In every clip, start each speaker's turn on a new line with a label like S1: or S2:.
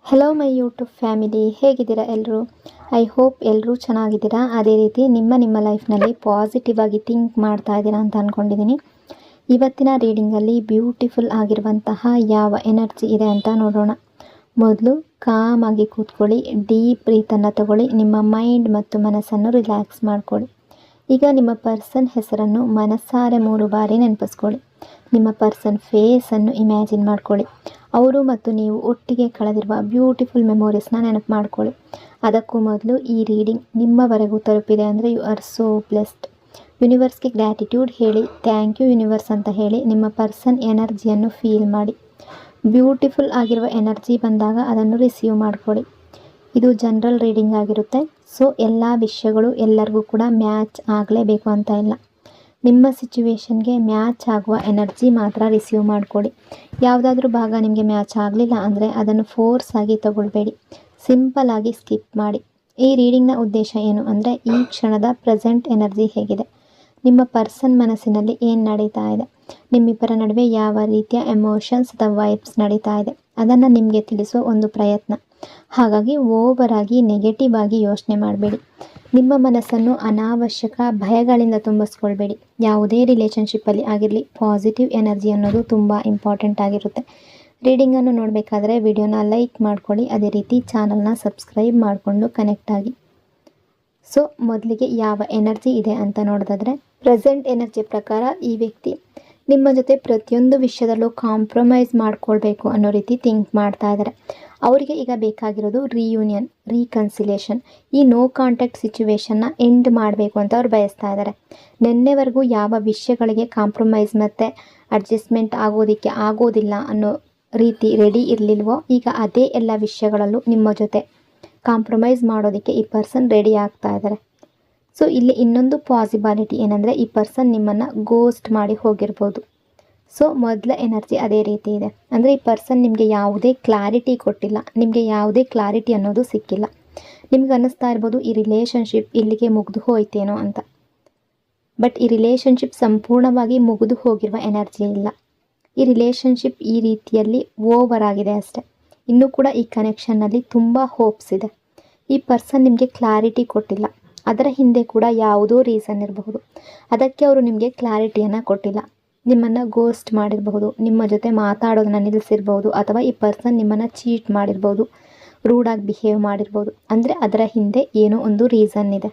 S1: Hello my YouTube family, ಹೇಗಿದ್ದೀರಾ ಎಲ್ಲರೂ? I hope ಎಲ್ಲರೂ ಚೆನ್ನಾಗಿದ್ದೀರಾ. ಅದೇ ರೀತಿ ನಿಮ್ಮ ಲೈಫ್ನಲ್ಲಿ ಪಾಸಿಟಿವ್ ಆಗಿ ಥಿಂಕ್ ಮಾಡ್ತಾ ಇದ್ದೀರಾ ಅಂತ ಅಂದ್ಕೊಂಡಿದ್ದೀನಿ. ಇವತ್ತಿನ ರೀಡಿಂಗಲ್ಲಿ ಬ್ಯೂಟಿಫುಲ್ ಆಗಿರುವಂತಹ ಯಾವ ಎನರ್ಜಿ ಇದೆ ಅಂತ ನೋಡೋಣ. ಮೊದಲು ಕಾಮಾಗಿ ಕೂತ್ಕೊಳ್ಳಿ, ಡೀಪ್ ಬ್ರೀತನ್ನು ತಗೊಳ್ಳಿ, ನಿಮ್ಮ ಮೈಂಡ್ ಮತ್ತು ಮನಸ್ಸನ್ನು ರಿಲ್ಯಾಕ್ಸ್ ಮಾಡ್ಕೊಳ್ಳಿ. ಈಗ ನಿಮ್ಮ ಪರ್ಸನ್ ಹೆಸರನ್ನು ಮನಸ್ಸಾರೆ 3 ಬಾರಿ ನೆನಪಿಸ್ಕೊಳ್ಳಿ. ನಿಮ್ಮ ಪರ್ಸನ್ ಫೇಸನ್ನು ಇಮ್ಯಾಜಿನ್ ಮಾಡ್ಕೊಳ್ಳಿ. ಅವರು ಮತ್ತು ನೀವು ಒಟ್ಟಿಗೆ ಕಳೆದಿರುವ ಬ್ಯೂಟಿಫುಲ್ ಮೆಮೊರೀಸ್ನ ನೆನಪು ಮಾಡ್ಕೊಳ್ಳಿ. ಅದಕ್ಕೂ ಮೊದಲು ಈ ರೀಡಿಂಗ್ ನಿಮ್ಮವರೆಗೂ ತಲುಪಿದೆ ಅಂದರೆ ಯು ಆರ್ ಸೋ ಬ್ಲೆಸ್ಡ್. ಯೂನಿವರ್ಸ್ಗೆ ಗ್ರ್ಯಾಟಿಟ್ಯೂಡ್ ಹೇಳಿ, ಥ್ಯಾಂಕ್ ಯು ಯೂನಿವರ್ಸ್ ಅಂತ ಹೇಳಿ ನಿಮ್ಮ ಪರ್ಸನ್ ಎನರ್ಜಿಯನ್ನು ಫೀಲ್ ಮಾಡಿ. ಬ್ಯೂಟಿಫುಲ್ ಆಗಿರುವ ಎನರ್ಜಿ ಬಂದಾಗ ಅದನ್ನು ರಿಸೀವ್ ಮಾಡ್ಕೊಳ್ಳಿ. ಇದು ಜನರಲ್ ರೀಡಿಂಗ್ ಆಗಿರುತ್ತೆ. ಸೊ ಎಲ್ಲ ವಿಷಯಗಳು ಎಲ್ಲರಿಗೂ ಕೂಡ ಮ್ಯಾಚ್ ಆಗಲೇಬೇಕು ಅಂತ ಇಲ್ಲ. ನಿಮ್ಮ ಸಿಚುವೇಶನ್ಗೆ ಮ್ಯಾಚ್ ಆಗುವ ಎನರ್ಜಿ ಮಾತ್ರ ರಿಸೀವ್ ಮಾಡ್ಕೊಳ್ಳಿ. ಯಾವುದಾದ್ರೂ ಭಾಗ ನಿಮಗೆ ಮ್ಯಾಚ್ ಆಗಲಿಲ್ಲ ಅಂದರೆ ಅದನ್ನು ಫೋರ್ಸ್ ಆಗಿ ತಗೊಳ್ಬೇಡಿ, ಸಿಂಪಲ್ ಆಗಿ ಸ್ಕಿಪ್ ಮಾಡಿ. ಈ ರೀಡಿಂಗ್ನ ಉದ್ದೇಶ ಏನು ಅಂದರೆ ಈ ಕ್ಷಣದ ಪ್ರೆಸೆಂಟ್ ಎನರ್ಜಿ ಹೇಗಿದೆ, ನಿಮ್ಮ ಪರ್ಸನ್ ಮನಸ್ಸಿನಲ್ಲಿ ಏನು ನಡೀತಾ ಇದೆ, ನಿಮ್ಮಿಬ್ಬರ ನಡುವೆ ಯಾವ ರೀತಿಯ ಎಮೋಷನ್ಸ್ ಅಥವಾ ವೈಬ್ಸ್ ನಡೀತಾ ಇದೆ ಅದನ್ನು ನಿಮಗೆ ತಿಳಿಸುವ ಒಂದು ಪ್ರಯತ್ನ. ಹಾಗಾಗಿ ಓವರ್ ಆಗಿ ನೆಗೆಟಿವ್ ಆಗಿ ಯೋಚನೆ ಮಾಡಬೇಡಿ. ನಿಮ್ಮ ಮನಸ್ಸನ್ನು ಅನಾವಶ್ಯಕ ಭಯಗಳಿಂದ ತುಂಬಿಸ್ಕೊಳ್ಬೇಡಿ. ಯಾವುದೇ ರಿಲೇಷನ್ಶಿಪ್ಪಲ್ಲಿ ಆಗಿರಲಿ, ಪಾಸಿಟಿವ್ ಎನರ್ಜಿ ಅನ್ನೋದು ತುಂಬ ಇಂಪಾರ್ಟೆಂಟ್ ಆಗಿರುತ್ತೆ. ರೀಡಿಂಗನ್ನು ನೋಡಬೇಕಾದ್ರೆ ವಿಡಿಯೋನ ಲೈಕ್ ಮಾಡ್ಕೊಳ್ಳಿ, ಅದೇ ರೀತಿ ಚಾನಲ್ನ ಸಬ್ಸ್ಕ್ರೈಬ್ ಮಾಡಿಕೊಂಡು ಕನೆಕ್ಟ್ ಆಗಿ. ಸೊ ಮೊದಲಿಗೆ ಯಾವ ಎನರ್ಜಿ ಇದೆ ಅಂತ ನೋಡೋದಾದರೆ, ಪ್ರೆಸೆಂಟ್ ಎನರ್ಜಿ ಪ್ರಕಾರ ಈ ವ್ಯಕ್ತಿ ನಿಮ್ಮ ಜೊತೆ ಪ್ರತಿಯೊಂದು ವಿಷಯದಲ್ಲೂ ಕಾಂಪ್ರಮೈಸ್ ಮಾಡ್ಕೊಳ್ಬೇಕು ಅನ್ನೋ ರೀತಿ ಥಿಂಕ್ ಮಾಡ್ತಾ ಇದ್ದಾರೆ. ಅವರಿಗೆ ಈಗ ಬೇಕಾಗಿರೋದು ರಿಯೂನಿಯನ್, ರೀಕನ್ಸಿಲೇಷನ್. ಈ ನೋ ಕಾಂಟ್ಯಾಕ್ಟ್ ಸಿಚುವೇಶನ್ನ ಎಂಡ್ ಮಾಡಬೇಕು ಅಂತ ಅವ್ರು ಬಯಸ್ತಾ ಇದ್ದಾರೆ. ನಿನ್ನೆವರೆಗೂ ಯಾವ ವಿಷಯಗಳಿಗೆ ಕಾಂಪ್ರಮೈಸ್ ಮತ್ತು ಅಡ್ಜಸ್ಟ್ಮೆಂಟ್ ಆಗೋದಿಲ್ಲ ಅನ್ನೋ ರೀತಿ ರೆಡಿ ಇರಲಿಲ್ವೋ, ಈಗ ಅದೇ ಎಲ್ಲ ವಿಷಯಗಳಲ್ಲೂ ನಿಮ್ಮ ಜೊತೆ ಕಾಂಪ್ರಮೈಸ್ ಮಾಡೋದಕ್ಕೆ ಈ ಪರ್ಸನ್ ರೆಡಿ ಆಗ್ತಾ ಇದ್ದಾರೆ. ಸೊ ಇಲ್ಲಿ ಇನ್ನೊಂದು ಪಾಸಿಬಿಲಿಟಿ ಏನಂದರೆ ಈ ಪರ್ಸನ್ ನಿಮ್ಮನ್ನು ಗೋಸ್ಟ್ ಮಾಡಿ ಹೋಗಿರ್ಬೋದು. ಸೊ ಮೊದಲ ಎನರ್ಜಿ ಅದೇ ರೀತಿ ಇದೆ. ಅಂದರೆ ಈ ಪರ್ಸನ್ ನಿಮಗೆ ಯಾವುದೇ ಕ್ಲಾರಿಟಿ ಕೊಟ್ಟಿಲ್ಲ, ನಿಮಗೆ ಯಾವುದೇ ಕ್ಲಾರಿಟಿ ಅನ್ನೋದು ಸಿಕ್ಕಿಲ್ಲ. ನಿಮ್ಗೆ ಅನ್ನಿಸ್ತಾ ಇರ್ಬೋದು ಈ ರಿಲೇಷನ್ಶಿಪ್ ಇಲ್ಲಿಗೆ ಮುಗಿದು ಹೋಯ್ತೇನೋ ಅಂತ. ಬಟ್ ಈ ರಿಲೇಷನ್ಶಿಪ್ ಸಂಪೂರ್ಣವಾಗಿ ಮುಗಿದು ಹೋಗಿರುವ ಎನರ್ಜಿ ಇಲ್ಲ. ಈ ರಿಲೇಷನ್ಶಿಪ್ ಈ ರೀತಿಯಲ್ಲಿ ಓವರ್ ಆಗಿದೆ ಅಷ್ಟೆ. ಇನ್ನೂ ಕೂಡ ಈ ಕನೆಕ್ಷನ್ನಲ್ಲಿ ತುಂಬ ಹೋಪ್ಸ್ ಇದೆ. ಈ ಪರ್ಸನ್ ನಿಮಗೆ ಕ್ಲಾರಿಟಿ ಕೊಟ್ಟಿಲ್ಲ. ಅದರ ಹಿಂದೆ ಕೂಡ ಯಾವುದೋ ರೀಸನ್ ಇರಬಹುದು. ಅದಕ್ಕೆ ಅವರು ನಿಮಗೆ ಕ್ಲಾರಿಟಿಯನ್ನು ಕೊಟ್ಟಿಲ್ಲ. ನಿಮ್ಮನ್ನು ಗೋಸ್ಟ್ ಮಾಡಿರಬಹುದು, ನಿಮ್ಮ ಜೊತೆ ಮಾತಾಡೋದನ್ನ ನಿಲ್ಲಿಸಿರ್ಬೋದು, ಅಥವಾ ಈ ಪರ್ಸನ್ ನಿಮ್ಮನ್ನು ಚೀಟ್ ಮಾಡಿರ್ಬೋದು, ರೂಡಾಗಿ ಬಿಹೇವ್ ಮಾಡಿರ್ಬೋದು. ಅಂದರೆ ಅದರ ಹಿಂದೆ ಏನೋ ಒಂದು ರೀಸನ್ ಇದೆ.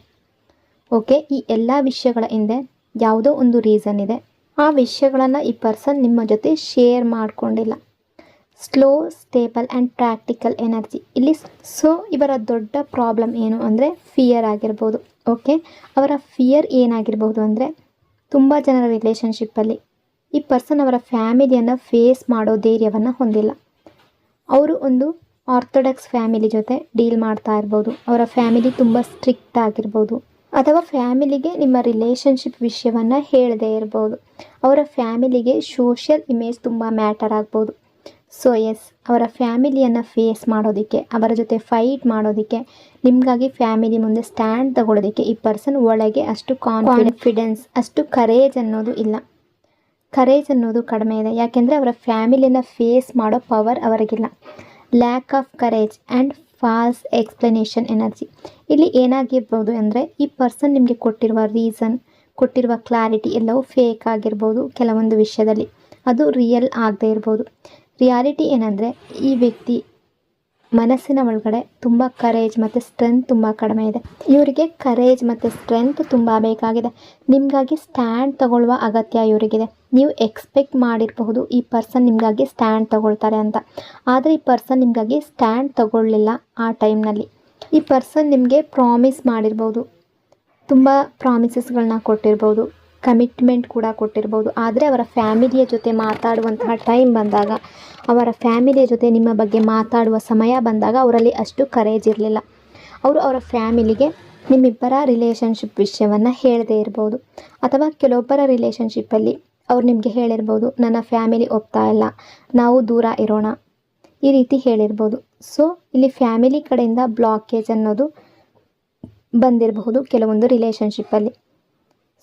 S1: ಓಕೆ, ಈ ಎಲ್ಲ ವಿಷಯಗಳ ಹಿಂದೆ ಯಾವುದೋ ಒಂದು ರೀಸನ್ ಇದೆ. ಆ ವಿಷಯಗಳನ್ನು ಈ ಪರ್ಸನ್ ನಿಮ್ಮ ಜೊತೆ ಶೇರ್ ಮಾಡಿಕೊಂಡಿಲ್ಲ. Slow, stable and practical energy ಇಲ್ಲಿ. ಸೊ ಇವರ ದೊಡ್ಡ ಪ್ರಾಬ್ಲಮ್ ಏನು ಅಂದರೆ ಫಿಯರ್ ಆಗಿರ್ಬೋದು. ಓಕೆ, ಅವರ ಫಿಯರ್ ಏನಾಗಿರ್ಬೋದು ಅಂದರೆ ತುಂಬ ಜನರ ರಿಲೇಷನ್ಶಿಪ್ಪಲ್ಲಿ ಈ ಪರ್ಸನ್ ಅವರ ಫ್ಯಾಮಿಲಿಯನ್ನು ಫೇಸ್ ಮಾಡೋ ಧೈರ್ಯವನ್ನು ಹೊಂದಿಲ್ಲ. ಅವರು ಒಂದು ಆರ್ಥೋಡಾಕ್ಸ್ ಫ್ಯಾಮಿಲಿ ಜೊತೆ ಡೀಲ್ ಮಾಡ್ತಾ ಇರ್ಬೋದು, ಅವರ ಫ್ಯಾಮಿಲಿ ತುಂಬ ಸ್ಟ್ರಿಕ್ಟ್ ಆಗಿರ್ಬೋದು, ಅಥವಾ ಫ್ಯಾಮಿಲಿಗೆ ನಿಮ್ಮ ರಿಲೇಷನ್ಶಿಪ್ ವಿಷಯವನ್ನು ಹೇಳದೇ ಇರ್ಬೋದು. ಅವರ ಫ್ಯಾಮಿಲಿಗೆ ಸೋಷಿಯಲ್ ಇಮೇಜ್ ತುಂಬ ಮ್ಯಾಟರ್ ಆಗ್ಬೋದು. ಸೊ ಎಸ್, ಅವರ ಫ್ಯಾಮಿಲಿಯನ್ನು ಫೇಸ್ ಮಾಡೋದಕ್ಕೆ, ಅವರ ಜೊತೆ ಫೈಟ್ ಮಾಡೋದಕ್ಕೆ, ನಿಮಗಾಗಿ ಫ್ಯಾಮಿಲಿ ಮುಂದೆ ಸ್ಟ್ಯಾಂಡ್ ತಗೊಳ್ಳೋದಕ್ಕೆ ಈ ಪರ್ಸನ್ ಒಳಗೆ ಅಷ್ಟು ಕಾನ್ಫಿಡೆನ್ಸ್, ಅಷ್ಟು ಕರೇಜ್ ಅನ್ನೋದು ಇಲ್ಲ. ಕರೇಜ್ ಅನ್ನೋದು ಕಡಿಮೆ ಇದೆ. ಯಾಕೆಂದರೆ ಅವರ ಫ್ಯಾಮಿಲಿಯನ್ನು ಫೇಸ್ ಮಾಡೋ ಪವರ್ ಅವರಿಗಿಲ್ಲ. Lack of courage and false explanation energy ಇಲ್ಲಿ ಏನಾಗಿರ್ಬೋದು ಅಂದರೆ ಈ ಪರ್ಸನ್ ನಿಮಗೆ ಕೊಟ್ಟಿರುವ ರೀಸನ್, ಕೊಟ್ಟಿರುವ ಕ್ಲಾರಿಟಿ ಎಲ್ಲವೂ ಫೇಕ್ ಆಗಿರ್ಬೋದು. ಕೆಲವೊಂದು ವಿಷಯದಲ್ಲಿ ಅದು ರಿಯಲ್ ಆಗದೆ ಇರ್ಬೋದು. ರಿಯಾಲಿಟಿ ಏನಂದರೆ ಈ ವ್ಯಕ್ತಿ ಮನಸ್ಸಿನ ಒಳಗಡೆ ತುಂಬ ಕರೇಜ್ ಮತ್ತು ಸ್ಟ್ರೆಂತ್ ತುಂಬ ಕಡಿಮೆ ಇದೆ. ಇವರಿಗೆ ಕರೇಜ್ ಮತ್ತು ಸ್ಟ್ರೆಂತ್ ತುಂಬ ಬೇಕಾಗಿದೆ. ನಿಮಗಾಗಿ ಸ್ಟ್ಯಾಂಡ್ ತಗೊಳ್ಳುವ ಅಗತ್ಯ ಇವರಿಗಿದೆ. ನೀವು ಎಕ್ಸ್ಪೆಕ್ಟ್ ಮಾಡಿರಬಹುದು ಈ ಪರ್ಸನ್ ನಿಮಗಾಗಿ ಸ್ಟ್ಯಾಂಡ್ ತಗೊಳ್ತಾರೆ ಅಂತ. ಆದರೆ ಈ ಪರ್ಸನ್ ನಿಮಗಾಗಿ ಸ್ಟ್ಯಾಂಡ್ ತಗೊಳ್ಳಿಲ್ಲ. ಆ ಟೈಮ್ನಲ್ಲಿ ಈ ಪರ್ಸನ್ ನಿಮಗೆ ಪ್ರಾಮಿಸ್ ಮಾಡಿರ್ಬೋದು, ತುಂಬ ಪ್ರಾಮಿಸಸ್ಗಳನ್ನ ಕೊಟ್ಟಿರ್ಬೋದು, ಕಮಿಟ್ಮೆಂಟ್ ಕೂಡ ಕೊಟ್ಟಿರ್ಬೋದು. ಆದರೆ ಅವರ ಫ್ಯಾಮಿಲಿಯ ಜೊತೆ ಮಾತಾಡುವಂತಹ ಟೈಮ್ ಬಂದಾಗ, ಅವರ ಫ್ಯಾಮಿಲಿಯ ಜೊತೆ ನಿಮ್ಮ ಬಗ್ಗೆ ಮಾತಾಡುವ ಸಮಯ ಬಂದಾಗ ಅವರಲ್ಲಿ ಅಷ್ಟು ಕರೇಜ್ ಇರಲಿಲ್ಲ. ಅವರು ಅವರ ಫ್ಯಾಮಿಲಿಗೆ ನಿಮ್ಮಿಬ್ಬರ ರಿಲೇಷನ್ಶಿಪ್ ವಿಷಯವನ್ನು ಹೇಳದೇ ಇರ್ಬೋದು, ಅಥವಾ ಕೆಲವೊಬ್ಬರ ರಿಲೇಷನ್ಶಿಪ್ಪಲ್ಲಿ ಅವ್ರು ನಿಮಗೆ ಹೇಳಿರ್ಬೋದು ನನ್ನ ಫ್ಯಾಮಿಲಿ ಒಪ್ತಾ ಇಲ್ಲ, ನಾವು ದೂರ ಇರೋಣ, ಈ ರೀತಿ ಹೇಳಿರ್ಬೋದು. ಸೊ ಇಲ್ಲಿ ಫ್ಯಾಮಿಲಿ ಕಡೆಯಿಂದ ಬ್ಲಾಕೇಜ್ ಅನ್ನೋದು ಬಂದಿರಬಹುದು ಕೆಲವೊಂದು ರಿಲೇಷನ್ಶಿಪ್ಪಲ್ಲಿ.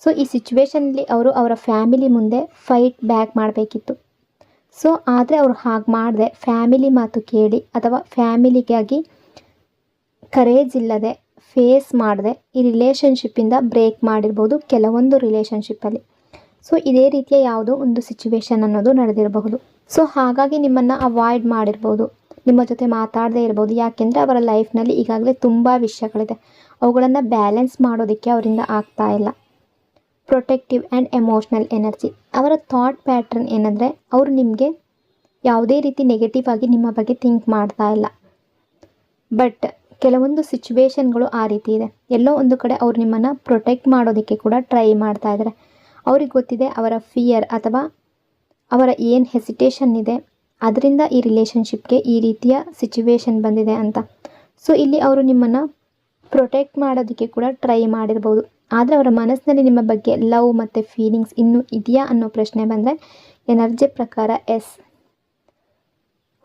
S1: ಸೊ ಈ ಸಿಚುವೇಷನಲ್ಲಿ ಅವರು ಅವರ ಫ್ಯಾಮಿಲಿ ಮುಂದೆ ಫೈಟ್ ಬ್ಯಾಕ್ ಮಾಡಬೇಕಿತ್ತು. ಸೊ ಆದರೆ ಅವ್ರು ಹಾಗೆ ಮಾಡದೆ ಫ್ಯಾಮಿಲಿ ಮಾತು ಕೇಳಿ ಅಥವಾ ಫ್ಯಾಮಿಲಿಗಾಗಿ ಕರೇಜ್ ಇಲ್ಲದೆ ಫೇಸ್ ಮಾಡದೆ ಈ ರಿಲೇಷನ್ಶಿಪ್ಪಿಂದ ಬ್ರೇಕ್ ಮಾಡಿರ್ಬೋದು ಕೆಲವೊಂದು ರಿಲೇಷನ್ಶಿಪ್ಪಲ್ಲಿ. ಸೊ ಇದೇ ರೀತಿಯ ಯಾವುದೋ ಒಂದು ಸಿಚುವೇಶನ್ ಅನ್ನೋದು ನಡೆದಿರಬಹುದು. ಸೊ ಹಾಗಾಗಿ ನಿಮ್ಮನ್ನು ಅವಾಯ್ಡ್ ಮಾಡಿರ್ಬೋದು, ನಿಮ್ಮ ಜೊತೆ ಮಾತಾಡದೇ ಇರ್ಬೋದು. ಯಾಕೆಂದರೆ ಅವರ ಲೈಫ್ನಲ್ಲಿ ಈಗಾಗಲೇ ತುಂಬ ವಿಷಯಗಳಿದೆ, ಅವುಗಳನ್ನು ಬ್ಯಾಲೆನ್ಸ್ ಮಾಡೋದಕ್ಕೆ ಅವರಿಂದ ಆಗ್ತಾ ಇಲ್ಲ. Protective and emotional energy. ಅವರ ಥಾಟ್ ಪ್ಯಾಟ್ರನ್ ಏನಂದರೆ ಅವರು ನಿಮಗೆ ಯಾವುದೇ ರೀತಿ ನೆಗೆಟಿವ್ ಆಗಿ ನಿಮ್ಮ ಬಗ್ಗೆ ಥಿಂಕ್ ಮಾಡ್ತಾ ಇಲ್ಲ. ಬಟ್ ಕೆಲವೊಂದು ಸಿಚುವೇಶನ್ಗಳು ಆ ರೀತಿ ಇದೆ. ಎಲ್ಲೋ ಒಂದು ಕಡೆ ಅವರು ನಿಮ್ಮನ್ನು ಪ್ರೊಟೆಕ್ಟ್ ಮಾಡೋದಕ್ಕೆ ಕೂಡ ಟ್ರೈ ಮಾಡ್ತಾ ಇದ್ದಾರೆ. ಅವ್ರಿಗೆ ಗೊತ್ತಿದೆ ಅವರ ಫಿಯರ್ ಅಥವಾ ಅವರ ಏನು ಹೆಸಿಟೇಷನ್ ಇದೆ ಅದರಿಂದ ಈ ರಿಲೇಷನ್ಶಿಪ್ಗೆ ಈ ರೀತಿಯ ಸಿಚುವೇಶನ್ ಬಂದಿದೆ ಅಂತ. ಸೊ ಇಲ್ಲಿ ಅವರು ನಿಮ್ಮನ್ನು ಪ್ರೊಟೆಕ್ಟ್ ಮಾಡೋದಕ್ಕೆ ಕೂಡ ಟ್ರೈ ಮಾಡಿರ್ಬೋದು. ಆದರೆ ಅವರ ಮನಸ್ಸಿನಲ್ಲಿ ನಿಮ್ಮ ಬಗ್ಗೆ ಲವ್ ಮತ್ತು ಫೀಲಿಂಗ್ಸ್ ಇನ್ನೂ ಇದೆಯಾ ಅನ್ನೋ ಪ್ರಶ್ನೆ ಬಂದರೆ ಎನರ್ಜಿ ಪ್ರಕಾರ ಎಸ್.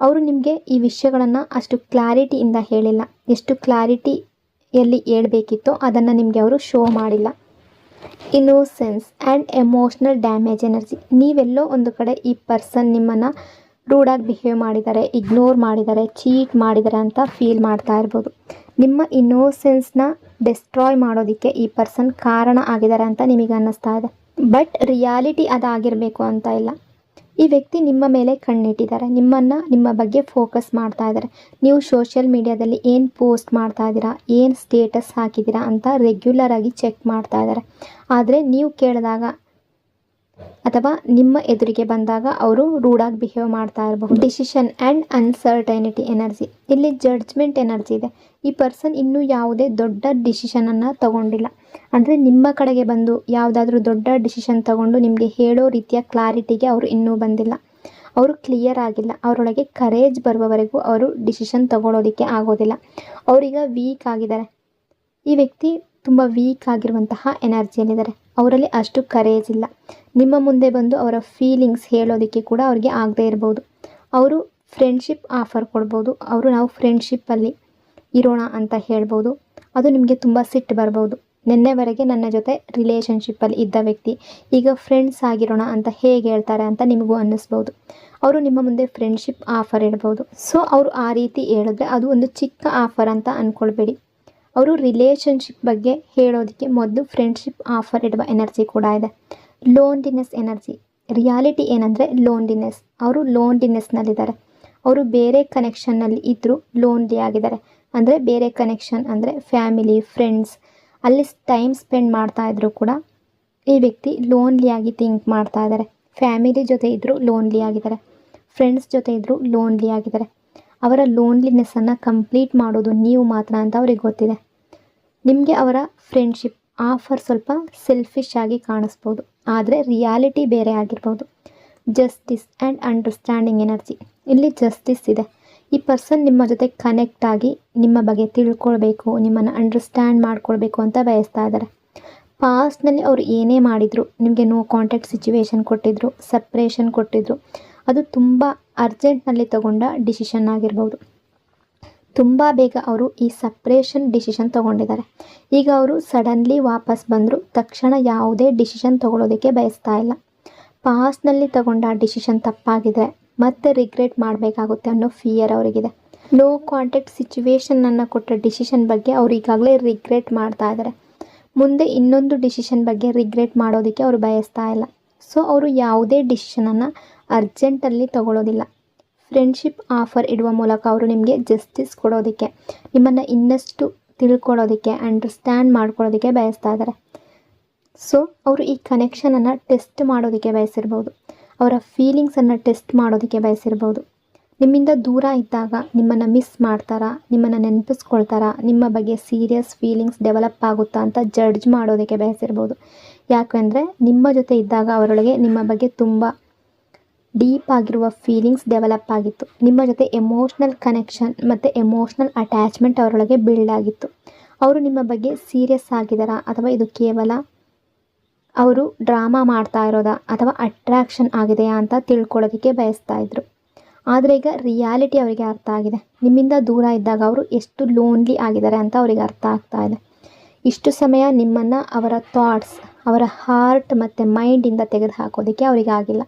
S1: ಅವರು ನಿಮಗೆ ಈ ವಿಷಯಗಳನ್ನು ಅಷ್ಟು ಕ್ಲಾರಿಟಿಯಿಂದ ಹೇಳಿಲ್ಲ. ಎಷ್ಟು ಕ್ಲಾರಿಟಿಯಲ್ಲಿ ಹೇಳ್ಬೇಕಿತ್ತೋ ಅದನ್ನು ನಿಮಗೆ ಅವರು ಶೋ ಮಾಡಿಲ್ಲ. Innocence and emotional damage energy. ನೀವೆಲ್ಲೋ ಒಂದು ಕಡೆ ಈ ಪರ್ಸನ್ ನಿಮ್ಮನ್ನು ರೂಡಾಗಿ ಬಿಹೇವ್ ಮಾಡಿದ್ದಾರೆ, ಇಗ್ನೋರ್ ಮಾಡಿದ್ದಾರೆ, ಚೀಟ್ ಮಾಡಿದ್ದಾರೆ ಅಂತ ಫೀಲ್ ಮಾಡ್ತಾ ಇರ್ಬೋದು. ನಿಮ್ಮ ಇನ್ನೋಸೆನ್ಸ್ನ ಡೆಸ್ಟ್ರಾಯ್ ಮಾಡೋದಕ್ಕೆ ಈ ಪರ್ಸನ್ ಕಾರಣ ಆಗಿದ್ದಾರೆ ಅಂತ ನಿಮಗೆ ಅನ್ನಿಸ್ತಾ ಇದೆ. ಬಟ್ ರಿಯಾಲಿಟಿ ಅದಾಗಿರಬೇಕು ಅಂತ ಇಲ್ಲ. ಈ ವ್ಯಕ್ತಿ ನಿಮ್ಮ ಮೇಲೆ ಕಣ್ಣಿಟ್ಟಿದ್ದಾರೆ, ನಿಮ್ಮ ಬಗ್ಗೆ ಫೋಕಸ್ ಮಾಡ್ತಾ ಇದ್ದಾರೆ. ನೀವು ಸೋಷಿಯಲ್ ಮೀಡಿಯಾದಲ್ಲಿ ಏನು ಪೋಸ್ಟ್ ಮಾಡ್ತಾ ಇದ್ದೀರಾ, ಏನು ಸ್ಟೇಟಸ್ ಹಾಕಿದ್ದೀರಾ ಅಂತ ರೆಗ್ಯುಲರ್ ಆಗಿ ಚೆಕ್ ಮಾಡ್ತಾ ಇದ್ದಾರೆ. ಆದರೆ ನೀವು ಕೇಳಿದಾಗ ಅಥವಾ ನಿಮ್ಮ ಎದುರಿಗೆ ಬಂದಾಗ ಅವರು ರೂಡಾಗಿ ಬಿಹೇವ್ ಮಾಡ್ತಾ ಇರಬಹುದು. Decision and uncertainty energy. ಇಲ್ಲಿ ಜಡ್ಜ್ಮೆಂಟ್ ಎನರ್ಜಿ ಇದೆ. ಈ ಪರ್ಸನ್ ಇನ್ನೂ ಯಾವುದೇ ದೊಡ್ಡ ಡಿಸಿಷನನ್ನು ತಗೊಂಡಿಲ್ಲ. ಅಂದರೆ ನಿಮ್ಮ ಕಡೆಗೆ ಬಂದು ಯಾವುದಾದ್ರೂ ದೊಡ್ಡ ಡಿಸಿಷನ್ ತಗೊಂಡು ನಿಮಗೆ ಹೇಳೋ ರೀತಿಯ ಕ್ಲಾರಿಟಿಗೆ ಅವರು ಇನ್ನೂ ಬಂದಿಲ್ಲ. ಅವರು ಕ್ಲಿಯರ್ ಆಗಿಲ್ಲ. ಅವರೊಳಗೆ ಕರೇಜ್ ಬರುವವರೆಗೂ ಅವರು ಡಿಸಿಷನ್ ತಗೊಳ್ಳೋದಕ್ಕೆ ಆಗೋದಿಲ್ಲ. ಅವರೀಗ ವೀಕ್ ಆಗಿದ್ದಾರೆ. ಈ ವ್ಯಕ್ತಿ ತುಂಬ ವೀಕ್ ಆಗಿರುವಂತಹ ಎನರ್ಜಿಯಲ್ಲಿದ್ದಾರೆ. ಅವರಲ್ಲಿ ಅಷ್ಟು ಕರೇಜ್ ಇಲ್ಲ. ನಿಮ್ಮ ಮುಂದೆ ಬಂದು ಅವರ ಫೀಲಿಂಗ್ಸ್ ಹೇಳೋದಕ್ಕೆ ಕೂಡ ಅವ್ರಿಗೆ ಆಗದೇ ಇರ್ಬೋದು. ಅವರು ಫ್ರೆಂಡ್ಶಿಪ್ ಆಫರ್ ಕೊಡ್ಬೋದು. ನಾವು ಫ್ರೆಂಡ್ಶಿಪ್ಪಲ್ಲಿ ಇರೋಣ ಅಂತ ಹೇಳ್ಬೋದು. ಅದು ನಿಮಗೆ ತುಂಬ ಸಿಟ್ಟು ಬರ್ಬೋದು. ನಿನ್ನೆವರೆಗೆ ನನ್ನ ಜೊತೆ ರಿಲೇಷನ್ಶಿಪ್ಪಲ್ಲಿ ಇದ್ದ ವ್ಯಕ್ತಿ ಈಗ ಫ್ರೆಂಡ್ಸ್ ಆಗಿರೋಣ ಅಂತ ಹೇಗೆ ಹೇಳ್ತಾರೆ ಅಂತ ನಿಮಗೂ ಅನ್ನಿಸ್ಬೋದು. ಅವರು ನಿಮ್ಮ ಮುಂದೆ ಫ್ರೆಂಡ್ಶಿಪ್ ಆಫರ್ ಇಡ್ಬೋದು. ಸೊ ಅವರು ಆ ರೀತಿ ಹೇಳಿದ್ರೆ ಅದು ಒಂದು ಚಿಕ್ಕ ಆಫರ್ ಅಂತ ಅಂದ್ಕೊಳ್ಬೇಡಿ. ಅವರು ರಿಲೇಷನ್ಶಿಪ್ ಬಗ್ಗೆ ಹೇಳೋದಕ್ಕೆ ಮೊದಲು ಫ್ರೆಂಡ್ಶಿಪ್ ಆಫರ್ ಇಡುವ ಎನರ್ಜಿ ಕೂಡ ಇದೆ. Loneliness energy. ರಿಯಾಲಿಟಿ ಏನಂದರೆ ಲೋನ್ಲಿನೆಸ್. ಅವರು ಲೋನ್ಲಿನೆಸ್ನಲ್ಲಿದ್ದಾರೆ. ಅವರು ಬೇರೆ ಕನೆಕ್ಷನ್ನಲ್ಲಿ ಇದ್ದರೂ ಲೋನ್ಲಿ ಆಗಿದ್ದಾರೆ. ಅಂದರೆ ಬೇರೆ ಕನೆಕ್ಷನ್ ಅಂದರೆ ಫ್ಯಾಮಿಲಿ, ಫ್ರೆಂಡ್ಸ್, ಅಲ್ಲಿ ಟೈಮ್ ಸ್ಪೆಂಡ್ ಮಾಡ್ತಾ ಇದ್ದರೂ ಕೂಡ ಈ ವ್ಯಕ್ತಿ ಲೋನ್ಲಿಯಾಗಿ ಥಿಂಕ್ ಮಾಡ್ತಾ ಇದ್ದಾರೆ. ಫ್ಯಾಮಿಲಿ ಜೊತೆ ಇದ್ದರೂ ಲೋನ್ಲಿ ಆಗಿದ್ದಾರೆ, ಫ್ರೆಂಡ್ಸ್ ಜೊತೆ ಇದ್ದರೂ ಲೋನ್ಲಿ ಆಗಿದ್ದಾರೆ. ಅವರ ಲೋನ್ಲಿನೆಸ್ಸನ್ನು ಕಂಪ್ಲೀಟ್ ಮಾಡೋದು ನೀವು ಮಾತ್ರ ಅಂತ ಅವ್ರಿಗೆ ಗೊತ್ತಿದೆ. ನಿಮಗೆ ಅವರ ಫ್ರೆಂಡ್ಶಿಪ್ ಆಫರ್ ಸ್ವಲ್ಪ ಸೆಲ್ಫಿಶ್ ಆಗಿ ಕಾಣಿಸ್ಬೋದು, ಆದರೆ ರಿಯಾಲಿಟಿ ಬೇರೆ ಆಗಿರ್ಬೋದು. Justice and understanding energy. ಇಲ್ಲಿ ಜಸ್ಟಿಸ್ ಇದೆ. ಈ ಪರ್ಸನ್ ನಿಮ್ಮ ಜೊತೆ ಕನೆಕ್ಟ್ ಆಗಿ ನಿಮ್ಮ ಬಗ್ಗೆ ತಿಳ್ಕೊಳ್ಬೇಕು, ನಿಮ್ಮನ್ನು ಅಂಡರ್ಸ್ಟ್ಯಾಂಡ್ ಮಾಡ್ಕೊಳ್ಬೇಕು ಅಂತ ಬಯಸ್ತಾ ಇದ್ದಾರೆ. ಪಾಸ್ಟ್ನಲ್ಲಿ ಅವರು ಏನೇ ಮಾಡಿದರು, ನಿಮಗೆ ನೋ ಕಾಂಟ್ಯಾಕ್ಟ್ ಸಿಚುವೇಶನ್ ಕೊಟ್ಟಿದ್ರು, ಸಪ್ರೇಷನ್ ಕೊಟ್ಟಿದ್ರು, ಅದು ತುಂಬ ಅರ್ಜೆಂಟ್ನಲ್ಲಿ ತಗೊಂಡ ಡಿಸಿಷನ್ ಆಗಿರ್ಬೋದು. ತುಂಬ ಬೇಗ ಅವರು ಈ ಸಪ್ರೇಷನ್ ಡಿಸಿಷನ್ ತೊಗೊಂಡಿದ್ದಾರೆ. ಈಗ ಅವರು ಸಡನ್ಲಿ ವಾಪಸ್ ಬಂದರು, ತಕ್ಷಣ ಯಾವುದೇ ಡಿಸಿಷನ್ ತೊಗೊಳೋದಕ್ಕೆ ಬಯಸ್ತಾ ಇಲ್ಲ. ಪಾಸ್ಟ್ನಲ್ಲಿ ತಗೊಂಡ ಡಿಸಿಷನ್ ತಪ್ಪಾಗಿದ್ರೆ ಮತ್ತೆ ರಿಗ್ರೆಟ್ ಮಾಡಬೇಕಾಗುತ್ತೆ ಅನ್ನೋ ಫಿಯರ್ ಅವರಿಗಿದೆ. ನೋ ಕಾಂಟ್ಯಾಕ್ಟ್ ಸಿಚುವೇಶನನ್ನು ಕೊಟ್ಟ ಡಿಸಿಷನ್ ಬಗ್ಗೆ ಅವರು ಈಗಾಗಲೇ ರಿಗ್ರೆಟ್ ಮಾಡ್ತಾ ಇದ್ದಾರೆ. ಮುಂದೆ ಇನ್ನೊಂದು ಡಿಸಿಷನ್ ಬಗ್ಗೆ ರಿಗ್ರೆಟ್ ಮಾಡೋದಕ್ಕೆ ಅವರು ಬಯಸ್ತಾ ಇಲ್ಲ. ಸೊ ಅವರು ಯಾವುದೇ ಡಿಸಿಷನನ್ನು ಅರ್ಜೆಂಟಲ್ಲಿ ತಗೊಳ್ಳೋದಿಲ್ಲ. ಫ್ರೆಂಡ್ಶಿಪ್ ಆಫರ್ ಇಡುವ ಮೂಲಕ ಅವರು ನಿಮಗೆ ಜಸ್ಟಿಸ್ ಕೊಡೋದಕ್ಕೆ, ನಿಮ್ಮನ್ನು ಇನ್ನಷ್ಟು ತಿಳ್ಕೊಳ್ಳೋದಕ್ಕೆ, ಅಂಡರ್ಸ್ಟ್ಯಾಂಡ್ ಮಾಡ್ಕೊಳ್ಳೋದಕ್ಕೆ ಬಯಸ್ತಾ ಇದ್ದಾರೆ. ಸೊ ಅವರು ಈ ಕನೆಕ್ಷನನ್ನು ಟೆಸ್ಟ್ ಮಾಡೋದಕ್ಕೆ ಬಯಸಿರ್ಬೋದು. ಅವರ ಫೀಲಿಂಗ್ಸನ್ನು ಟೆಸ್ಟ್ ಮಾಡೋದಕ್ಕೆ ಬಯಸಿರ್ಬೋದು. ನಿಮ್ಮಿಂದ ದೂರ ಇದ್ದಾಗ ನಿಮ್ಮನ್ನು ಮಿಸ್ ಮಾಡ್ತಾರಾ, ನಿಮ್ಮನ್ನು ನೆನಪಿಸ್ಕೊಳ್ತಾರಾ, ನಿಮ್ಮ ಬಗ್ಗೆ ಸೀರಿಯಸ್ ಫೀಲಿಂಗ್ಸ್ ಡೆವಲಪ್ ಆಗುತ್ತಾ ಅಂತ ಜಡ್ಜ್ ಮಾಡೋದಕ್ಕೆ ಬಯಸಿರ್ಬೋದು. ಯಾಕೆಂದರೆ ನಿಮ್ಮ ಜೊತೆ ಇದ್ದಾಗ ಅವರೊಳಗೆ ನಿಮ್ಮ ಬಗ್ಗೆ ತುಂಬ ಡೀಪ್ ಆಗಿರುವ ಫೀಲಿಂಗ್ಸ್ ಡೆವಲಪ್ ಆಗಿತ್ತು. ನಿಮ್ಮ ಜೊತೆ ಎಮೋಷ್ನಲ್ ಕನೆಕ್ಷನ್ ಮತ್ತು ಎಮೋಷ್ನಲ್ ಅಟ್ಯಾಚ್ಮೆಂಟ್ ಅವರೊಳಗೆ ಬಿಲ್ಡ್ ಆಗಿತ್ತು. ಅವರು ನಿಮ್ಮ ಬಗ್ಗೆ ಸೀರಿಯಸ್ ಆಗಿದ್ದಾರಾ ಅಥವಾ ಇದು ಕೇವಲ ಅವರು ಡ್ರಾಮಾ ಮಾಡ್ತಾ ಇರೋದಾ ಅಥವಾ ಅಟ್ರಾಕ್ಷನ್ ಆಗಿದೆಯಾ ಅಂತ ತಿಳ್ಕೊಳ್ಳೋದಕ್ಕೆ ಬಯಸ್ತಾ ಇದ್ರು. ಆದರೆ ಈಗ ರಿಯಾಲಿಟಿ ಅವರಿಗೆ ಅರ್ಥ ಆಗಿದೆ. ನಿಮ್ಮಿಂದ ದೂರ ಇದ್ದಾಗ ಅವರು ಎಷ್ಟು ಲೋನ್ಲಿ ಆಗಿದ್ದಾರೆ ಅಂತ ಅವರಿಗೆ ಅರ್ಥ ಆಗ್ತಾ ಇದೆ. ಇಷ್ಟು ಸಮಯ ನಿಮ್ಮನ್ನು ಅವರ ಥಾಟ್ಸ್, ಅವರ ಹಾರ್ಟ್ ಮತ್ತು ಮೈಂಡಿಂದ ತೆಗೆದು ಹಾಕೋದಕ್ಕೆ ಅವರಿಗೆ ಆಗಿಲ್ಲ.